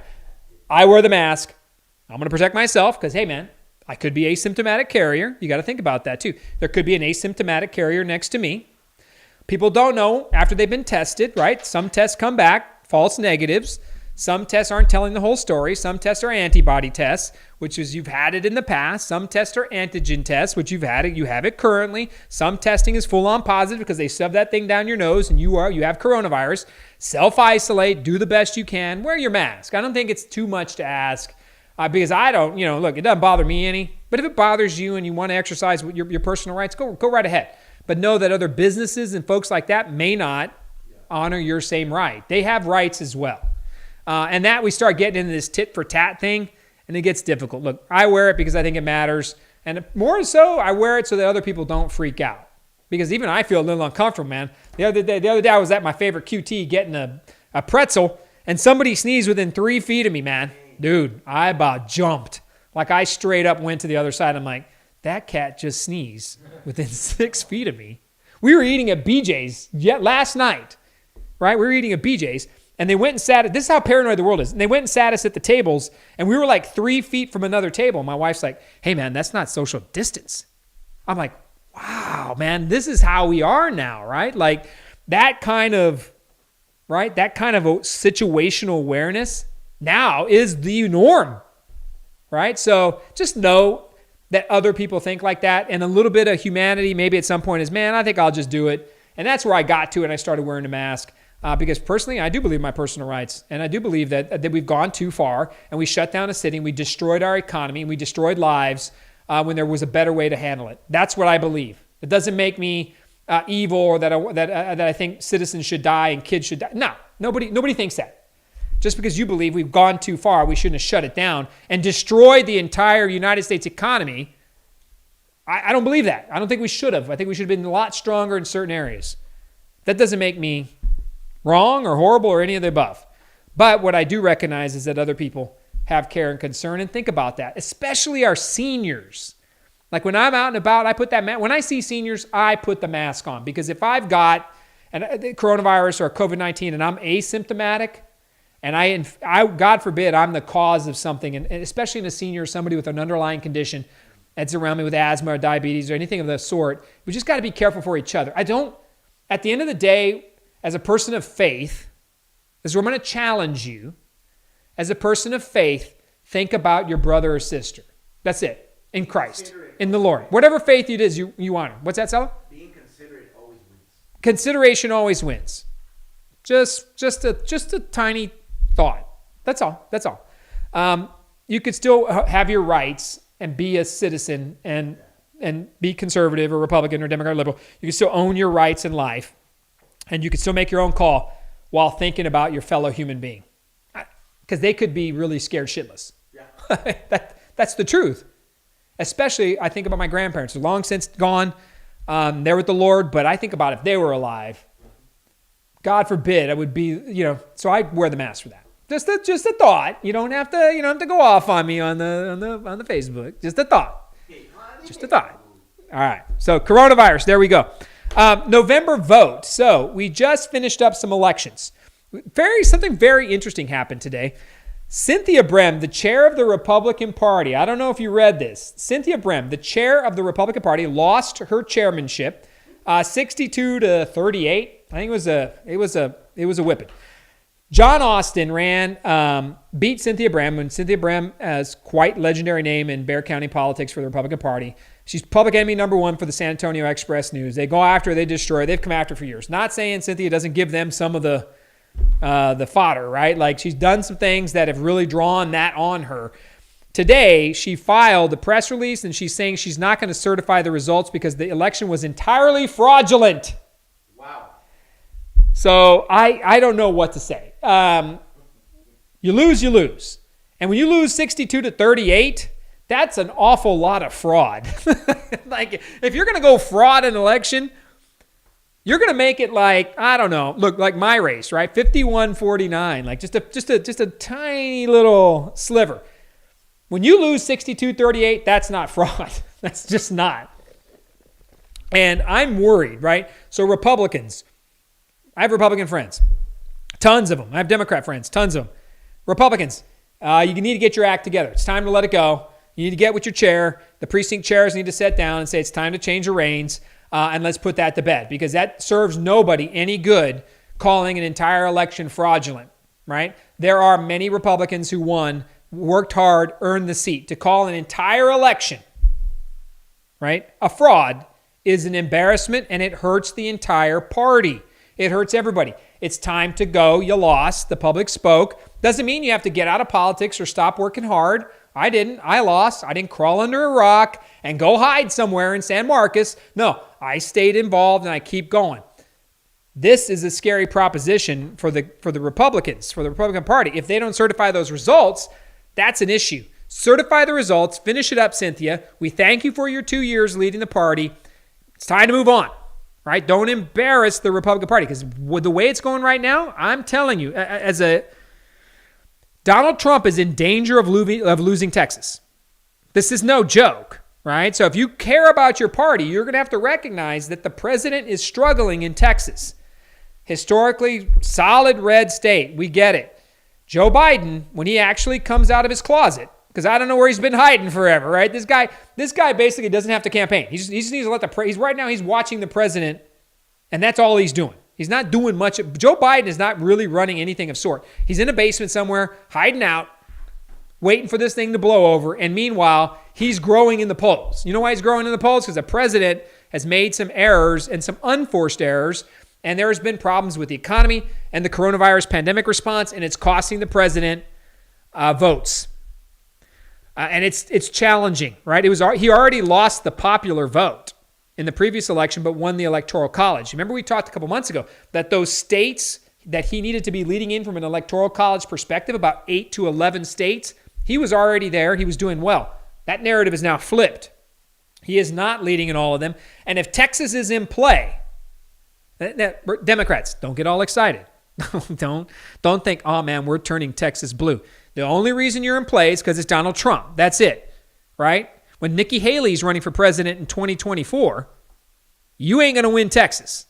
I wear the mask. I'm going to protect myself because, hey, man, I could be asymptomatic carrier. You got to think about that, too. There could be an asymptomatic carrier next to me. People don't know after they've been tested, right? Some tests come back, false negatives. Some tests aren't telling the whole story. Some tests are antibody tests, which is you've had it in the past. Some tests are antigen tests, which you've had it. You have it currently. Some testing is full-on positive because they shove that thing down your nose and you have coronavirus. Self-isolate. Do the best you can. Wear your mask. I don't think it's too much to ask because I don't, look, it doesn't bother me any. But if it bothers you and you want to exercise your personal rights, go right ahead. But know that other businesses and folks like that may not honor your same right. They have rights as well. And that we start getting into this tit for tat thing, and it gets difficult. Look, I wear it because I think it matters. And more so, I wear it so that other people don't freak out. Because even I feel a little uncomfortable, man. The other day I was at my favorite QT getting a pretzel, and somebody sneezed within 3 feet of me, man. Dude, I about jumped. Like I straight up went to the other side. I'm like, that cat just sneezed within 6 feet of me. We were eating at BJ's last night, right? We were eating at BJ's. And they went and sat, this is how paranoid the world is. And they went and sat us at the tables, and we were like 3 feet from another table. My wife's like, hey, man, that's not social distance. I'm like, wow, man, this is how we are now, right? Like that kind of, right? That kind of a situational awareness now is the norm, right? So just know that other people think like that, and a little bit of humanity maybe at some point is, man, I think I'll just do it. And that's where I got to, and I started wearing a mask. Because personally, I do believe my personal rights. And I do believe that we've gone too far and we shut down a city and we destroyed our economy and we destroyed lives when there was a better way to handle it. That's what I believe. It doesn't make me evil or that I think citizens should die and kids should die. No, nobody thinks that. Just because you believe we've gone too far, we shouldn't have shut it down and destroyed the entire United States economy. I don't believe that. I don't think we should have. I think we should have been a lot stronger in certain areas. That doesn't make me wrong or horrible or any of the above. But what I do recognize is that other people have care and concern, and think about that, especially our seniors. Like when I'm out and about, I put that mask. When I see seniors, I put the mask on because if I've got coronavirus or COVID-19 and I'm asymptomatic and I God forbid, I'm the cause of something, and especially in a senior, somebody with an underlying condition that's around me with asthma or diabetes or anything of the sort, we just got to be careful for each other. At the end of the day, as a person of faith, this is where I'm going to challenge you. As a person of faith, think about your brother or sister. That's it. In Christ. In the Lord. Whatever faith it is you honor. What's that, Sella? Being considerate always wins. Consideration always wins. Just a tiny thought. That's all. You could still have your rights and be a citizen and be conservative or Republican or Democrat or liberal. You can still own your rights in life. And you can still make your own call while thinking about your fellow human being. Because they could be really scared shitless. Yeah. That's the truth. Especially, I think about my grandparents. They're long since gone. They're with the Lord. But I think about if they were alive. God forbid, I would be, so I wear the mask for that. Just a thought. You don't have to go off on me on the Facebook. Just a thought. Just a thought. All right. So coronavirus, there we go. November vote. So we just finished up some elections. Something very interesting happened today. Cynthia Brem, the chair of the Republican Party. I don't know if you read this. Cynthia Brem, the chair of the Republican Party, lost her chairmanship, 62 to 38. I think it was a whipping. John Austin beat Cynthia Brem, and Cynthia Brem has quite legendary name in Bexar County politics for the Republican Party. She's public enemy number one for the San Antonio Express News. They go after her, they destroy her. They've come after her for years. Not saying Cynthia doesn't give them some of the fodder, right? Like she's done some things that have really drawn that on her. Today, she filed a press release and she's saying she's not going to certify the results because the election was entirely fraudulent. Wow. So I don't know what to say. You lose, you lose. And when you lose 62-38, that's an awful lot of fraud. Like, if you're going to go fraud an election, you're going to make it like, I don't know, look, like my race, right? 51-49, like just a tiny little sliver. When you lose 62-38, that's not fraud. That's just not. And I'm worried, right? So Republicans, I have Republican friends, tons of them. I have Democrat friends, tons of them. Republicans, you need to get your act together. It's time to let it go. You need to get with your chair. The precinct chairs need to sit down and say it's time to change the reins, and let's put that to bed, because that serves nobody any good calling an entire election fraudulent, right? There are many Republicans who won, worked hard, earned the seat. To call an entire election, right, a fraud is an embarrassment, and it hurts the entire party. It hurts everybody. It's time to go. You lost. The public spoke. Doesn't mean you have to get out of politics or stop working hard. I didn't. I lost. I didn't crawl under a rock and go hide somewhere in San Marcos. No, I stayed involved and I keep going. This is a scary proposition for the Republicans, for the Republican Party. If they don't certify those results, that's an issue. Certify the results. Finish it up, Cynthia. We thank you for your 2 years leading the party. It's time to move on, right? Don't embarrass the Republican Party, because with the way it's going right now, I'm telling you, Donald Trump is in danger of losing Texas. This is no joke, right? So if you care about your party, you're going to have to recognize that the president is struggling in Texas. Historically solid red state. We get it. Joe Biden, when he actually comes out of his closet, because I don't know where he's been hiding forever, right? This guy basically doesn't have to campaign. He just needs to let right now he's watching the president, and that's all he's doing. He's not doing much. Joe Biden is not really running anything of sort. He's in a basement somewhere, hiding out, waiting for this thing to blow over, and meanwhile, he's growing in the polls. You know why he's growing in the polls? Because the president has made some errors and some unforced errors, and there has been problems with the economy and the coronavirus pandemic response, and it's costing the president votes. And it's challenging, right? He already lost the popular vote in the previous election, but won the Electoral College. Remember, we talked a couple months ago that those states that he needed to be leading in from an Electoral College perspective, about 8 to 11 states, he was already there. He was doing well. That narrative is now flipped. He is not leading in all of them. And if Texas is in play, Democrats, don't get all excited. Don't think, oh man, we're turning Texas blue. The only reason you're in play is because it's Donald Trump. That's it, right? When Nikki Haley's running for president in 2024, you ain't going to win Texas.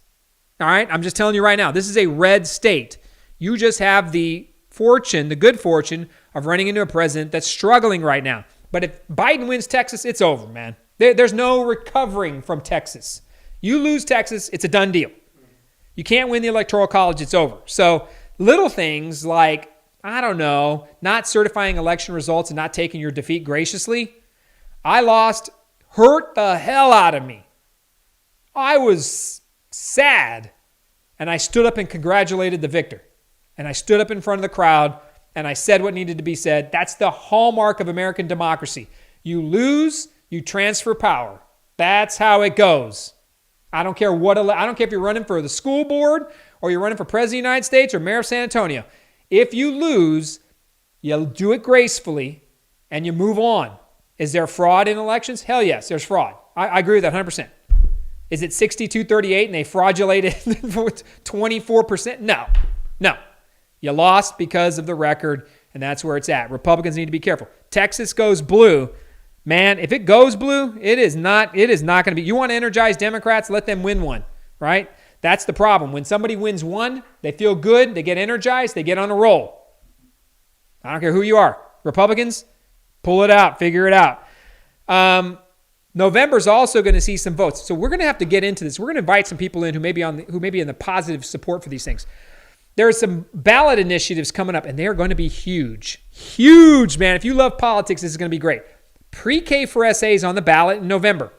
All right? I'm just telling you right now, this is a red state. You just have the good fortune of running into a president that's struggling right now. But if Biden wins Texas, it's over, man. There's no recovering from Texas. You lose Texas, it's a done deal. You can't win the Electoral College, it's over. So little things like, I don't know, not certifying election results and not taking your defeat graciously. I lost, hurt the hell out of me. I was sad, and I stood up and congratulated the victor. And I stood up in front of the crowd, and I said what needed to be said. That's the hallmark of American democracy. You lose, you transfer power. That's how it goes. I don't care if you're running for the school board or you're running for president of the United States or mayor of San Antonio. If you lose, you do it gracefully and you move on. Is there fraud in elections? Hell yes, there's fraud. I agree with that 100%. Is it 62-38 and they fraudulated 24%? No. You lost because of the record, and that's where it's at. Republicans need to be careful. Texas goes blue. Man, if it goes blue, it is not going to be. You want to energize Democrats, let them win one, right? That's the problem. When somebody wins one, they feel good, they get energized, they get on a roll. I don't care who you are. Republicans, pull it out, figure it out. November's also going to see some votes. So we're going to have to get into this. We're going to invite some people in who may be in the positive support for these things. There are some ballot initiatives coming up, and they are going to be huge. Huge, man. If you love politics, this is going to be great. Pre-K for SA is on the ballot in November.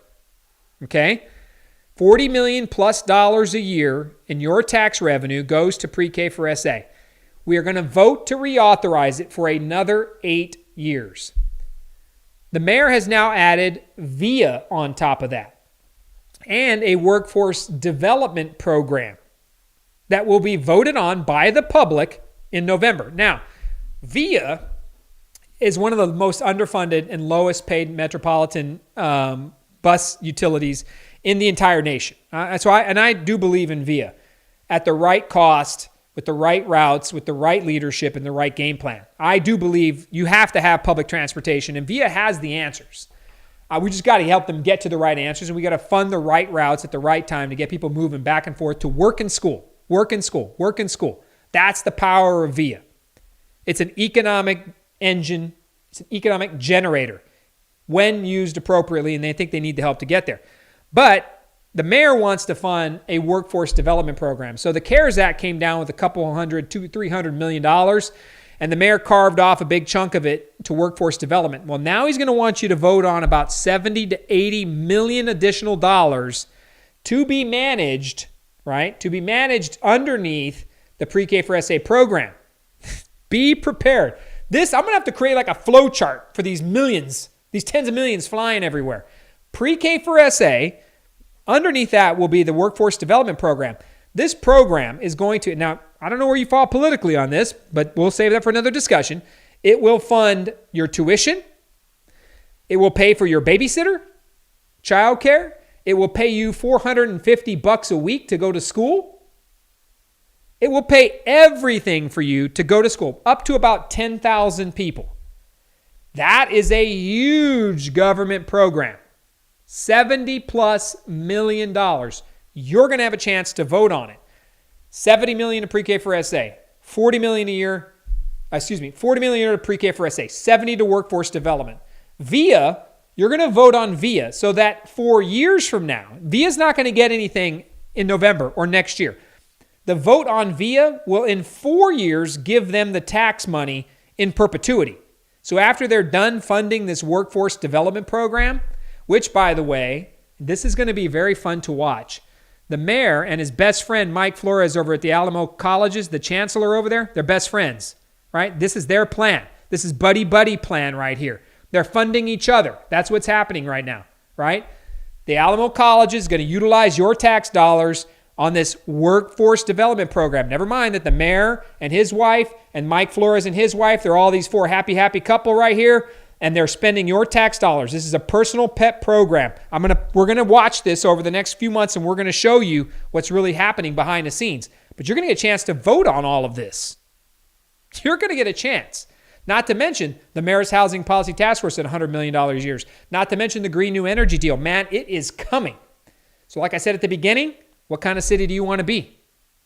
Okay? $40 million plus a year in your tax revenue goes to Pre-K for SA. We are going to vote to reauthorize it for another 8 years. The mayor has now added VIA on top of that and a workforce development program. that will be voted on by the public in November. Now, VIA is one of the most underfunded and lowest paid metropolitan bus utilities in the entire nation. I do believe in VIA at the right cost, with the right routes, with the right leadership, and the right game plan. I do believe you have to have public transportation, and VIA has the answers. We just got to help them get to the right answers, and we got to fund the right routes at the right time to get people moving back and forth to work and school, work and school, work and school. That's the power of VIA. It's an economic engine. It's an economic generator when used appropriately, and they think they need the help to get there. But the mayor wants to fund a workforce development program. So the CARES Act came down with a couple $200, $300 million, and the mayor carved off a big chunk of it to workforce development. Well, now he's going to want you to vote on about 70 to 80 million additional dollars to be managed, right? To be managed underneath the Pre-K for SA program. Be prepared. I'm going to have to create like a flow chart for these millions, these tens of millions flying everywhere. Pre-K for SA, underneath that will be the workforce development program. This program is going to, now, I don't know where you fall politically on this, but we'll save that for another discussion. It will fund your tuition. It will pay for your babysitter, childcare. It will pay you $450 a week to go to school. It will pay everything for you to go to school, up to about 10,000 people. That is a huge government program. $70+ million. You're going to have a chance to vote on it. $70 million to Pre-K for SA, $40 million a year. $40 million a year to Pre-K for SA, $70 to workforce development. VIA, you're going to vote on VIA so that 4 years from now, VIA's not going to get anything in November or next year. The vote on VIA will in 4 years give them the tax money in perpetuity. So after they're done funding this workforce development program, which, by the way, this is going to be very fun to watch. The mayor and his best friend, Mike Flores, over at the Alamo Colleges, the chancellor over there, they're best friends, right? This is their plan. This is buddy-buddy plan right here. They're funding each other. That's what's happening right now, right? The Alamo College is going to utilize your tax dollars on this workforce development program. Never mind that the mayor and his wife and Mike Flores and his wife, they're all these four happy couple right here, and they're spending your tax dollars. This is a personal pet program. We're going to watch this over the next few months, and we're going to show you what's really happening behind the scenes. But you're going to get a chance to vote on all of this. You're going to get a chance. Not to mention the Mayor's Housing Policy Task Force at $100 million a year. Not to mention the Green New Energy deal. Man, it is coming. So like I said at the beginning, what kind of city do you want to be?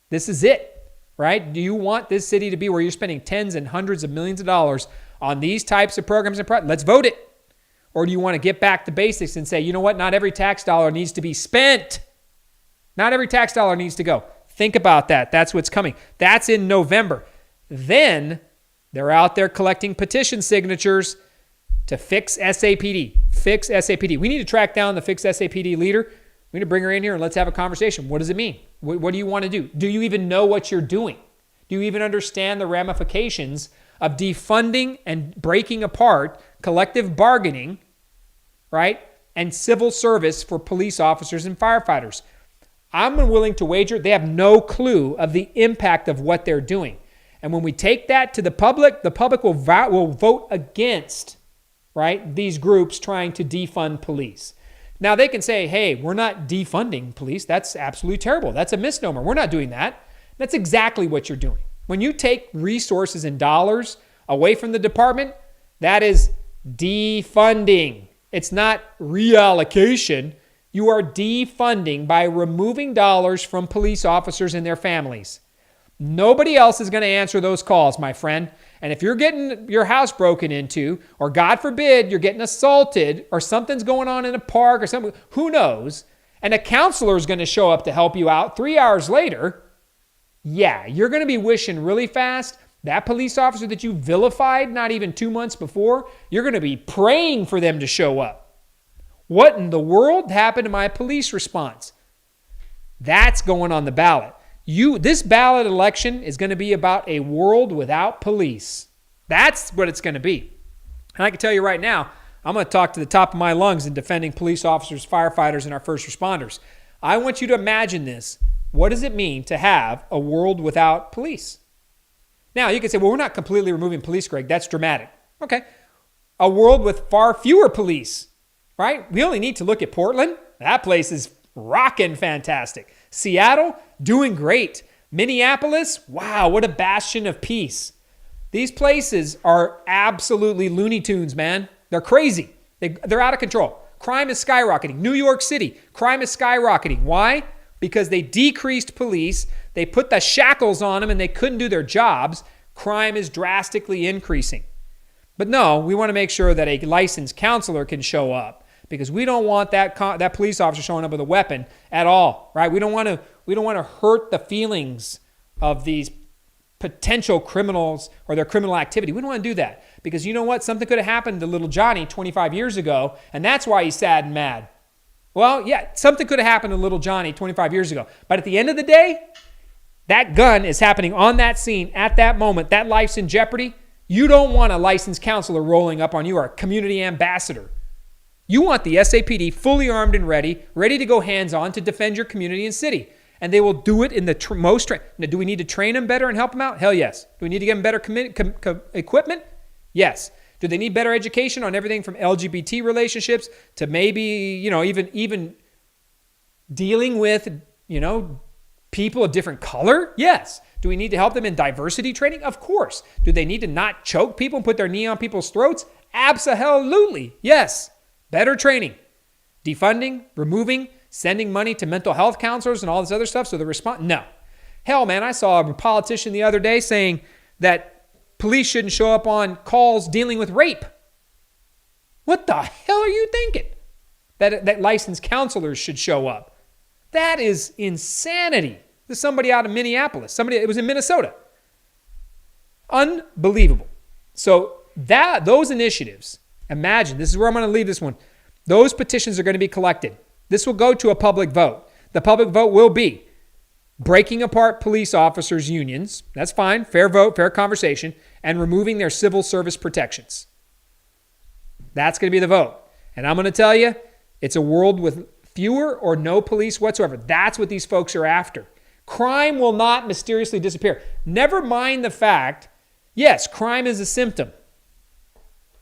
This is it, right? Do you want this city to be where you're spending tens and hundreds of millions of dollars on these types of programs and let's vote it? Or do you want to get back to basics and say, you know what? Not every tax dollar needs to be spent. Not every tax dollar needs to go. Think about that. That's what's coming. That's in November. Then they're out there collecting petition signatures to fix SAPD. Fix SAPD. We need to track down the Fix SAPD leader. We need to bring her in here and let's have a conversation. What does it mean? What do you want to do? Do you even know what you're doing? Do you even understand the ramifications of defunding and breaking apart collective bargaining, right, and civil service for police officers and firefighters? I'm willing to wager they have no clue of the impact of what they're doing. And when we take that to the public will vote against, right, these groups trying to defund police. Now, they can say, hey, we're not defunding police. That's absolutely terrible. That's a misnomer. We're not doing that. That's exactly what you're doing. When you take resources and dollars away from the department, that is defunding. It's not reallocation. You are defunding by removing dollars from police officers and their families. Nobody else is going to answer those calls, my friend. And if you're getting your house broken into, or God forbid, you're getting assaulted, or something's going on in a park or something, who knows, and a counselor is going to show up to help you out 3 hours later, yeah, you're going to be wishing really fast that police officer that you vilified not even 2 months before, you're going to be praying for them to show up. What in the world happened to my police response? That's going on the ballot. This ballot election is going to be about a world without police. That's what it's going to be. And I can tell you right now, I'm going to talk to the top of my lungs in defending police officers, firefighters, and our first responders. I want you to imagine this. what does it mean to have a world without police? Now, you could say, well, we're not completely removing police, Greg. That's dramatic. Okay. A world with far fewer police, right? We only need to look at Portland. That place is rocking fantastic. Seattle, doing great. Minneapolis, wow, what a bastion of peace. These places are absolutely Looney Tunes, man. They're crazy. They're out of control. Crime is skyrocketing. New York City, crime is skyrocketing. Why? Because they decreased police. They put the shackles on them and they couldn't do their jobs. Crime is drastically increasing. But no, we want to make sure that a licensed counselor can show up because we don't want that police officer showing up with a weapon at all, right? We don't want to hurt the feelings of these potential criminals or their criminal activity. We don't want to do that because you know what? Something could have happened to little Johnny 25 years ago, and that's why he's sad and mad. Well, yeah, something could have happened to little Johnny 25 years ago. But at the end of the day, that gun is happening on that scene at that moment. That life's in jeopardy. You don't want a licensed counselor rolling up on you or a community ambassador. You want the SAPD fully armed and ready to go hands-on to defend your community and city. And they will do it in the most... Now, do we need to train them better and help them out? Hell yes. Do we need to give them better equipment? Yes. Do they need better education on everything from LGBT relationships to maybe, even dealing with, people of different color? Yes. Do we need to help them in diversity training? Of course. Do they need to not choke people and put their knee on people's throats? Absolutely. Yes. Better training. Defunding, removing, sending money to mental health counselors and all this other stuff so the response? No. Hell, man, I saw a politician the other day saying that police shouldn't show up on calls dealing with rape. What the hell are you thinking? That licensed counselors should show up. That is insanity. There's somebody out of Minneapolis. It was in Minnesota. Unbelievable. So those initiatives, imagine, this is where I'm going to leave this one. Those petitions are going to be collected. This will go to a public vote. The public vote will be breaking apart police officers' unions. That's fine. Fair vote, fair conversation. And removing their civil service protections. That's going to be the vote. And I'm going to tell you, it's a world with fewer or no police whatsoever. That's what these folks are after. Crime will not mysteriously disappear. Never mind the fact, yes, crime is a symptom.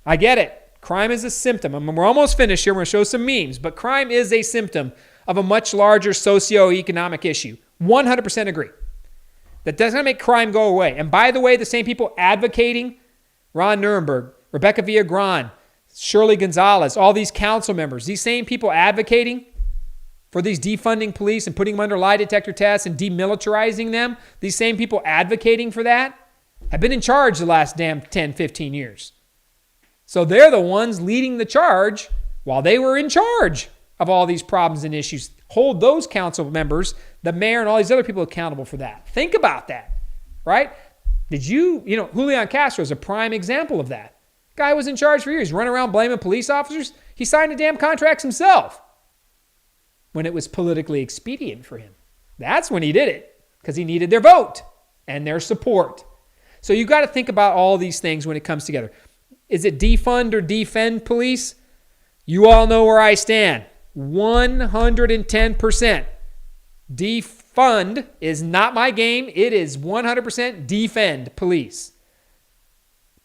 I get it. Crime is a symptom. We're almost finished here. We're going to show some memes. But crime is a symptom of a much larger socioeconomic issue. 100% agree. That doesn't make crime go away. And by the way, the same people advocating, Ron Nirenberg, Rebecca Villagran, Shirley Gonzalez, all these council members, these same people advocating for these defunding police and putting them under lie detector tests and demilitarizing them, these same people advocating for that have been in charge the last damn 10, 15 years. So they're the ones leading the charge while they were in charge of all these problems and issues. Hold those council members, the mayor and all these other people accountable for that. Think about that, right? Julian Castro is a prime example of that. Guy was in charge for years, running around blaming police officers. He signed the damn contracts himself when it was politically expedient for him. That's when he did it because he needed their vote and their support. So you got to think about all these things when it comes together. Is it defund or defend police? You all know where I stand. 110%. Defund is not my game. It is 100% defend police.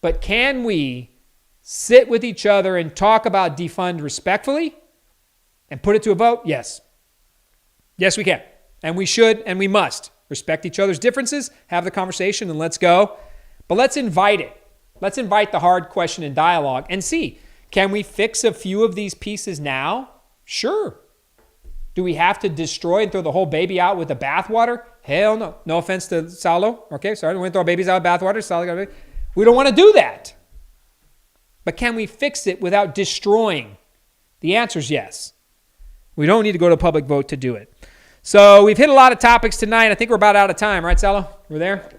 But can we sit with each other and talk about defund respectfully and put it to a vote? Yes. Yes, we can. And we should and we must respect each other's differences, have the conversation, and let's go. But let's invite it. Let's invite the hard question and dialogue and see, can we fix a few of these pieces now? Sure. Do we have to destroy and throw the whole baby out with the bathwater? Hell no. No offense to Salo. Okay, sorry, we want to throw babies out with bathwater. Salo, we don't want to do that. But can we fix it without destroying? The answer is yes. We don't need to go to a public vote to do it. So we've hit a lot of topics tonight. I think we're about out of time, right, Salo? We're there?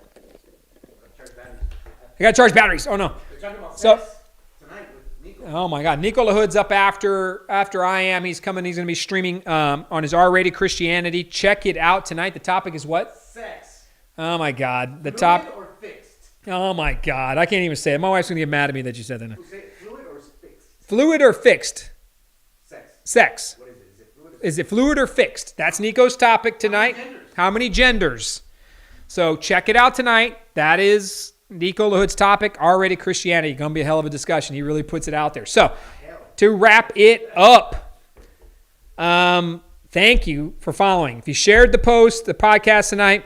I got to charge batteries. Oh, no. We're talking about So, sex tonight with Nico. oh, my God. Nico LaHood's up after I am. He's coming. He's going to be streaming on his R-Rated Christianity. Check it out tonight. The topic is what? Sex. Oh, my God. Fluid or fixed? Oh, my God. I can't even say it. My wife's going to get mad at me that you said that. Who say it? Fluid or fixed? Fluid or fixed? Sex. Sex. What is it? Is it fluid or fixed? Is it fluid or fixed? That's Nico's topic tonight. Genders. How many genders? So check it out tonight. That is Nico LaHood's topic, R-rated Christianity. Going to be a hell of a discussion. He really puts it out there. So to wrap it up, thank you for following. If you shared the post, the podcast tonight,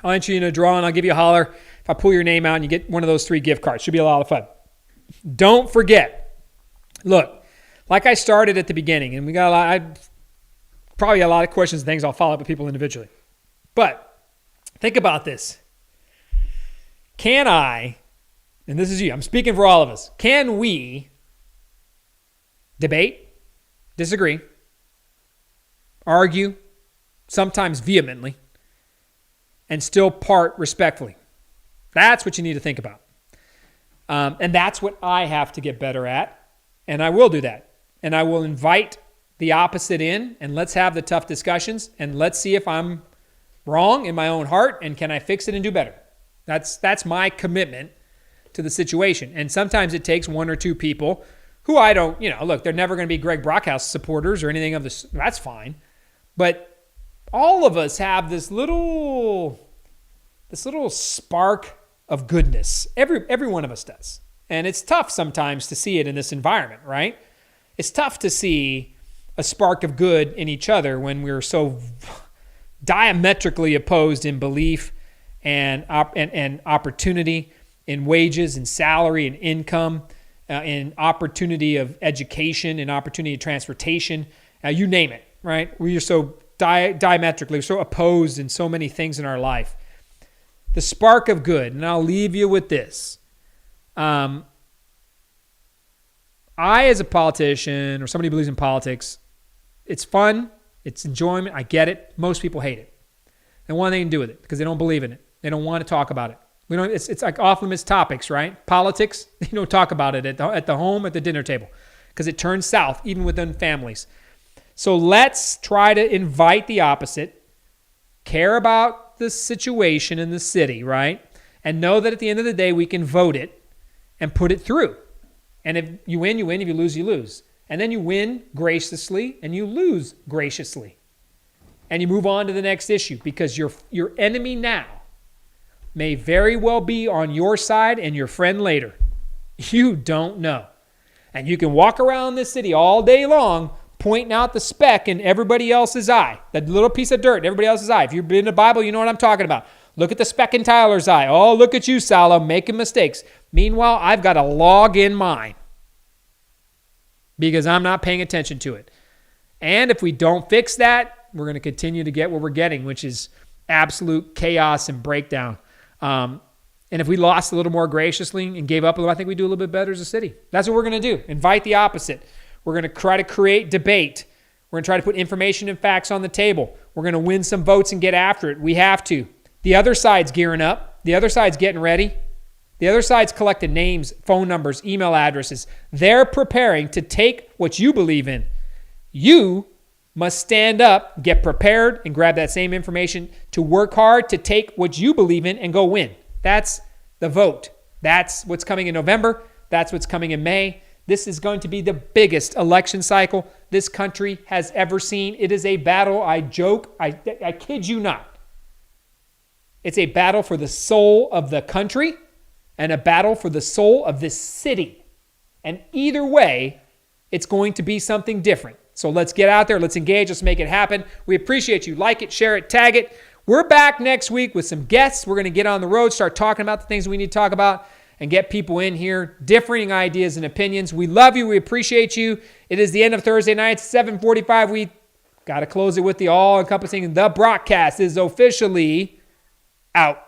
I'll enter you in a draw and I'll give you a holler if I pull your name out and you get one of those 3 gift cards. Should be a lot of fun. Don't forget, look, like I started at the beginning, and we got probably a lot of questions and things I'll follow up with people individually. But think about this. Can I, and this is you, I'm speaking for all of us, can we debate, disagree, argue, sometimes vehemently, and still part respectfully? That's what you need to think about. And that's what I have to get better at, and I will do that. And I will invite the opposite in, and let's have the tough discussions, and let's see if I'm wrong in my own heart, and can I fix it and do better? That's my commitment to the situation. And sometimes it takes 1 or 2 people who I don't, look, they're never going to be Greg Brockhouse supporters or anything of this. That's fine. But all of us have this little spark of goodness. Every one of us does. And it's tough sometimes to see it in this environment, right? It's tough to see a spark of good in each other when we're so diametrically opposed in belief and opportunity, in wages and salary and income, in opportunity of education and opportunity of transportation, you name it, right? We are so diametrically, so opposed in so many things in our life. The spark of good, and I'll leave you with this. I, as a politician or somebody who believes in politics, it's fun, it's enjoyment, I get it. Most people hate it. And one thing to do with it because they don't believe in it. They don't want to talk about it. It's like off-limits topics, right? Politics, you don't talk about it at the home, at the dinner table because it turns south even within families. So let's try to invite the opposite, care about the situation in the city, right? And know that at the end of the day, we can vote it and put it through. And if you win, you win. If you lose, you lose. And then you win graciously and you lose graciously. And you move on to the next issue because your enemy now may very well be on your side and your friend later. You don't know. And you can walk around this city all day long pointing out the speck in everybody else's eye, that little piece of dirt in everybody else's eye. If you've been in the Bible, you know what I'm talking about. Look at the speck in Tyler's eye. Oh, look at you, Salo, making mistakes. Meanwhile, I've got a log in mine because I'm not paying attention to it. And if we don't fix that, we're going to continue to get what we're getting, which is absolute chaos and breakdown. And if we lost a little more graciously and gave up a little, I think we'd do a little bit better as a city. That's what we're going to do. Invite the opposite. We're going to try to create debate. We're going to try to put information and facts on the table. We're going to win some votes and get after it. We have to. The other side's gearing up. The other side's getting ready. The other side's collecting names, phone numbers, email addresses. They're preparing to take what you believe in. You must stand up, get prepared, and grab that same information to work hard to take what you believe in and go win. That's the vote. That's what's coming in November. That's what's coming in May. This is going to be the biggest election cycle this country has ever seen. It is a battle, I joke, I kid you not. It's a battle for the soul of the country and a battle for the soul of this city. And either way, it's going to be something different. So let's get out there. Let's engage. Let's make it happen. We appreciate you. Like it, share it, tag it. We're back next week with some guests. We're going to get on the road, start talking about the things we need to talk about, and get people in here, differing ideas and opinions. We love you. We appreciate you. It is the end of Thursday night, 7:45. We got to close it with the all-encompassing. The broadcast is officially out.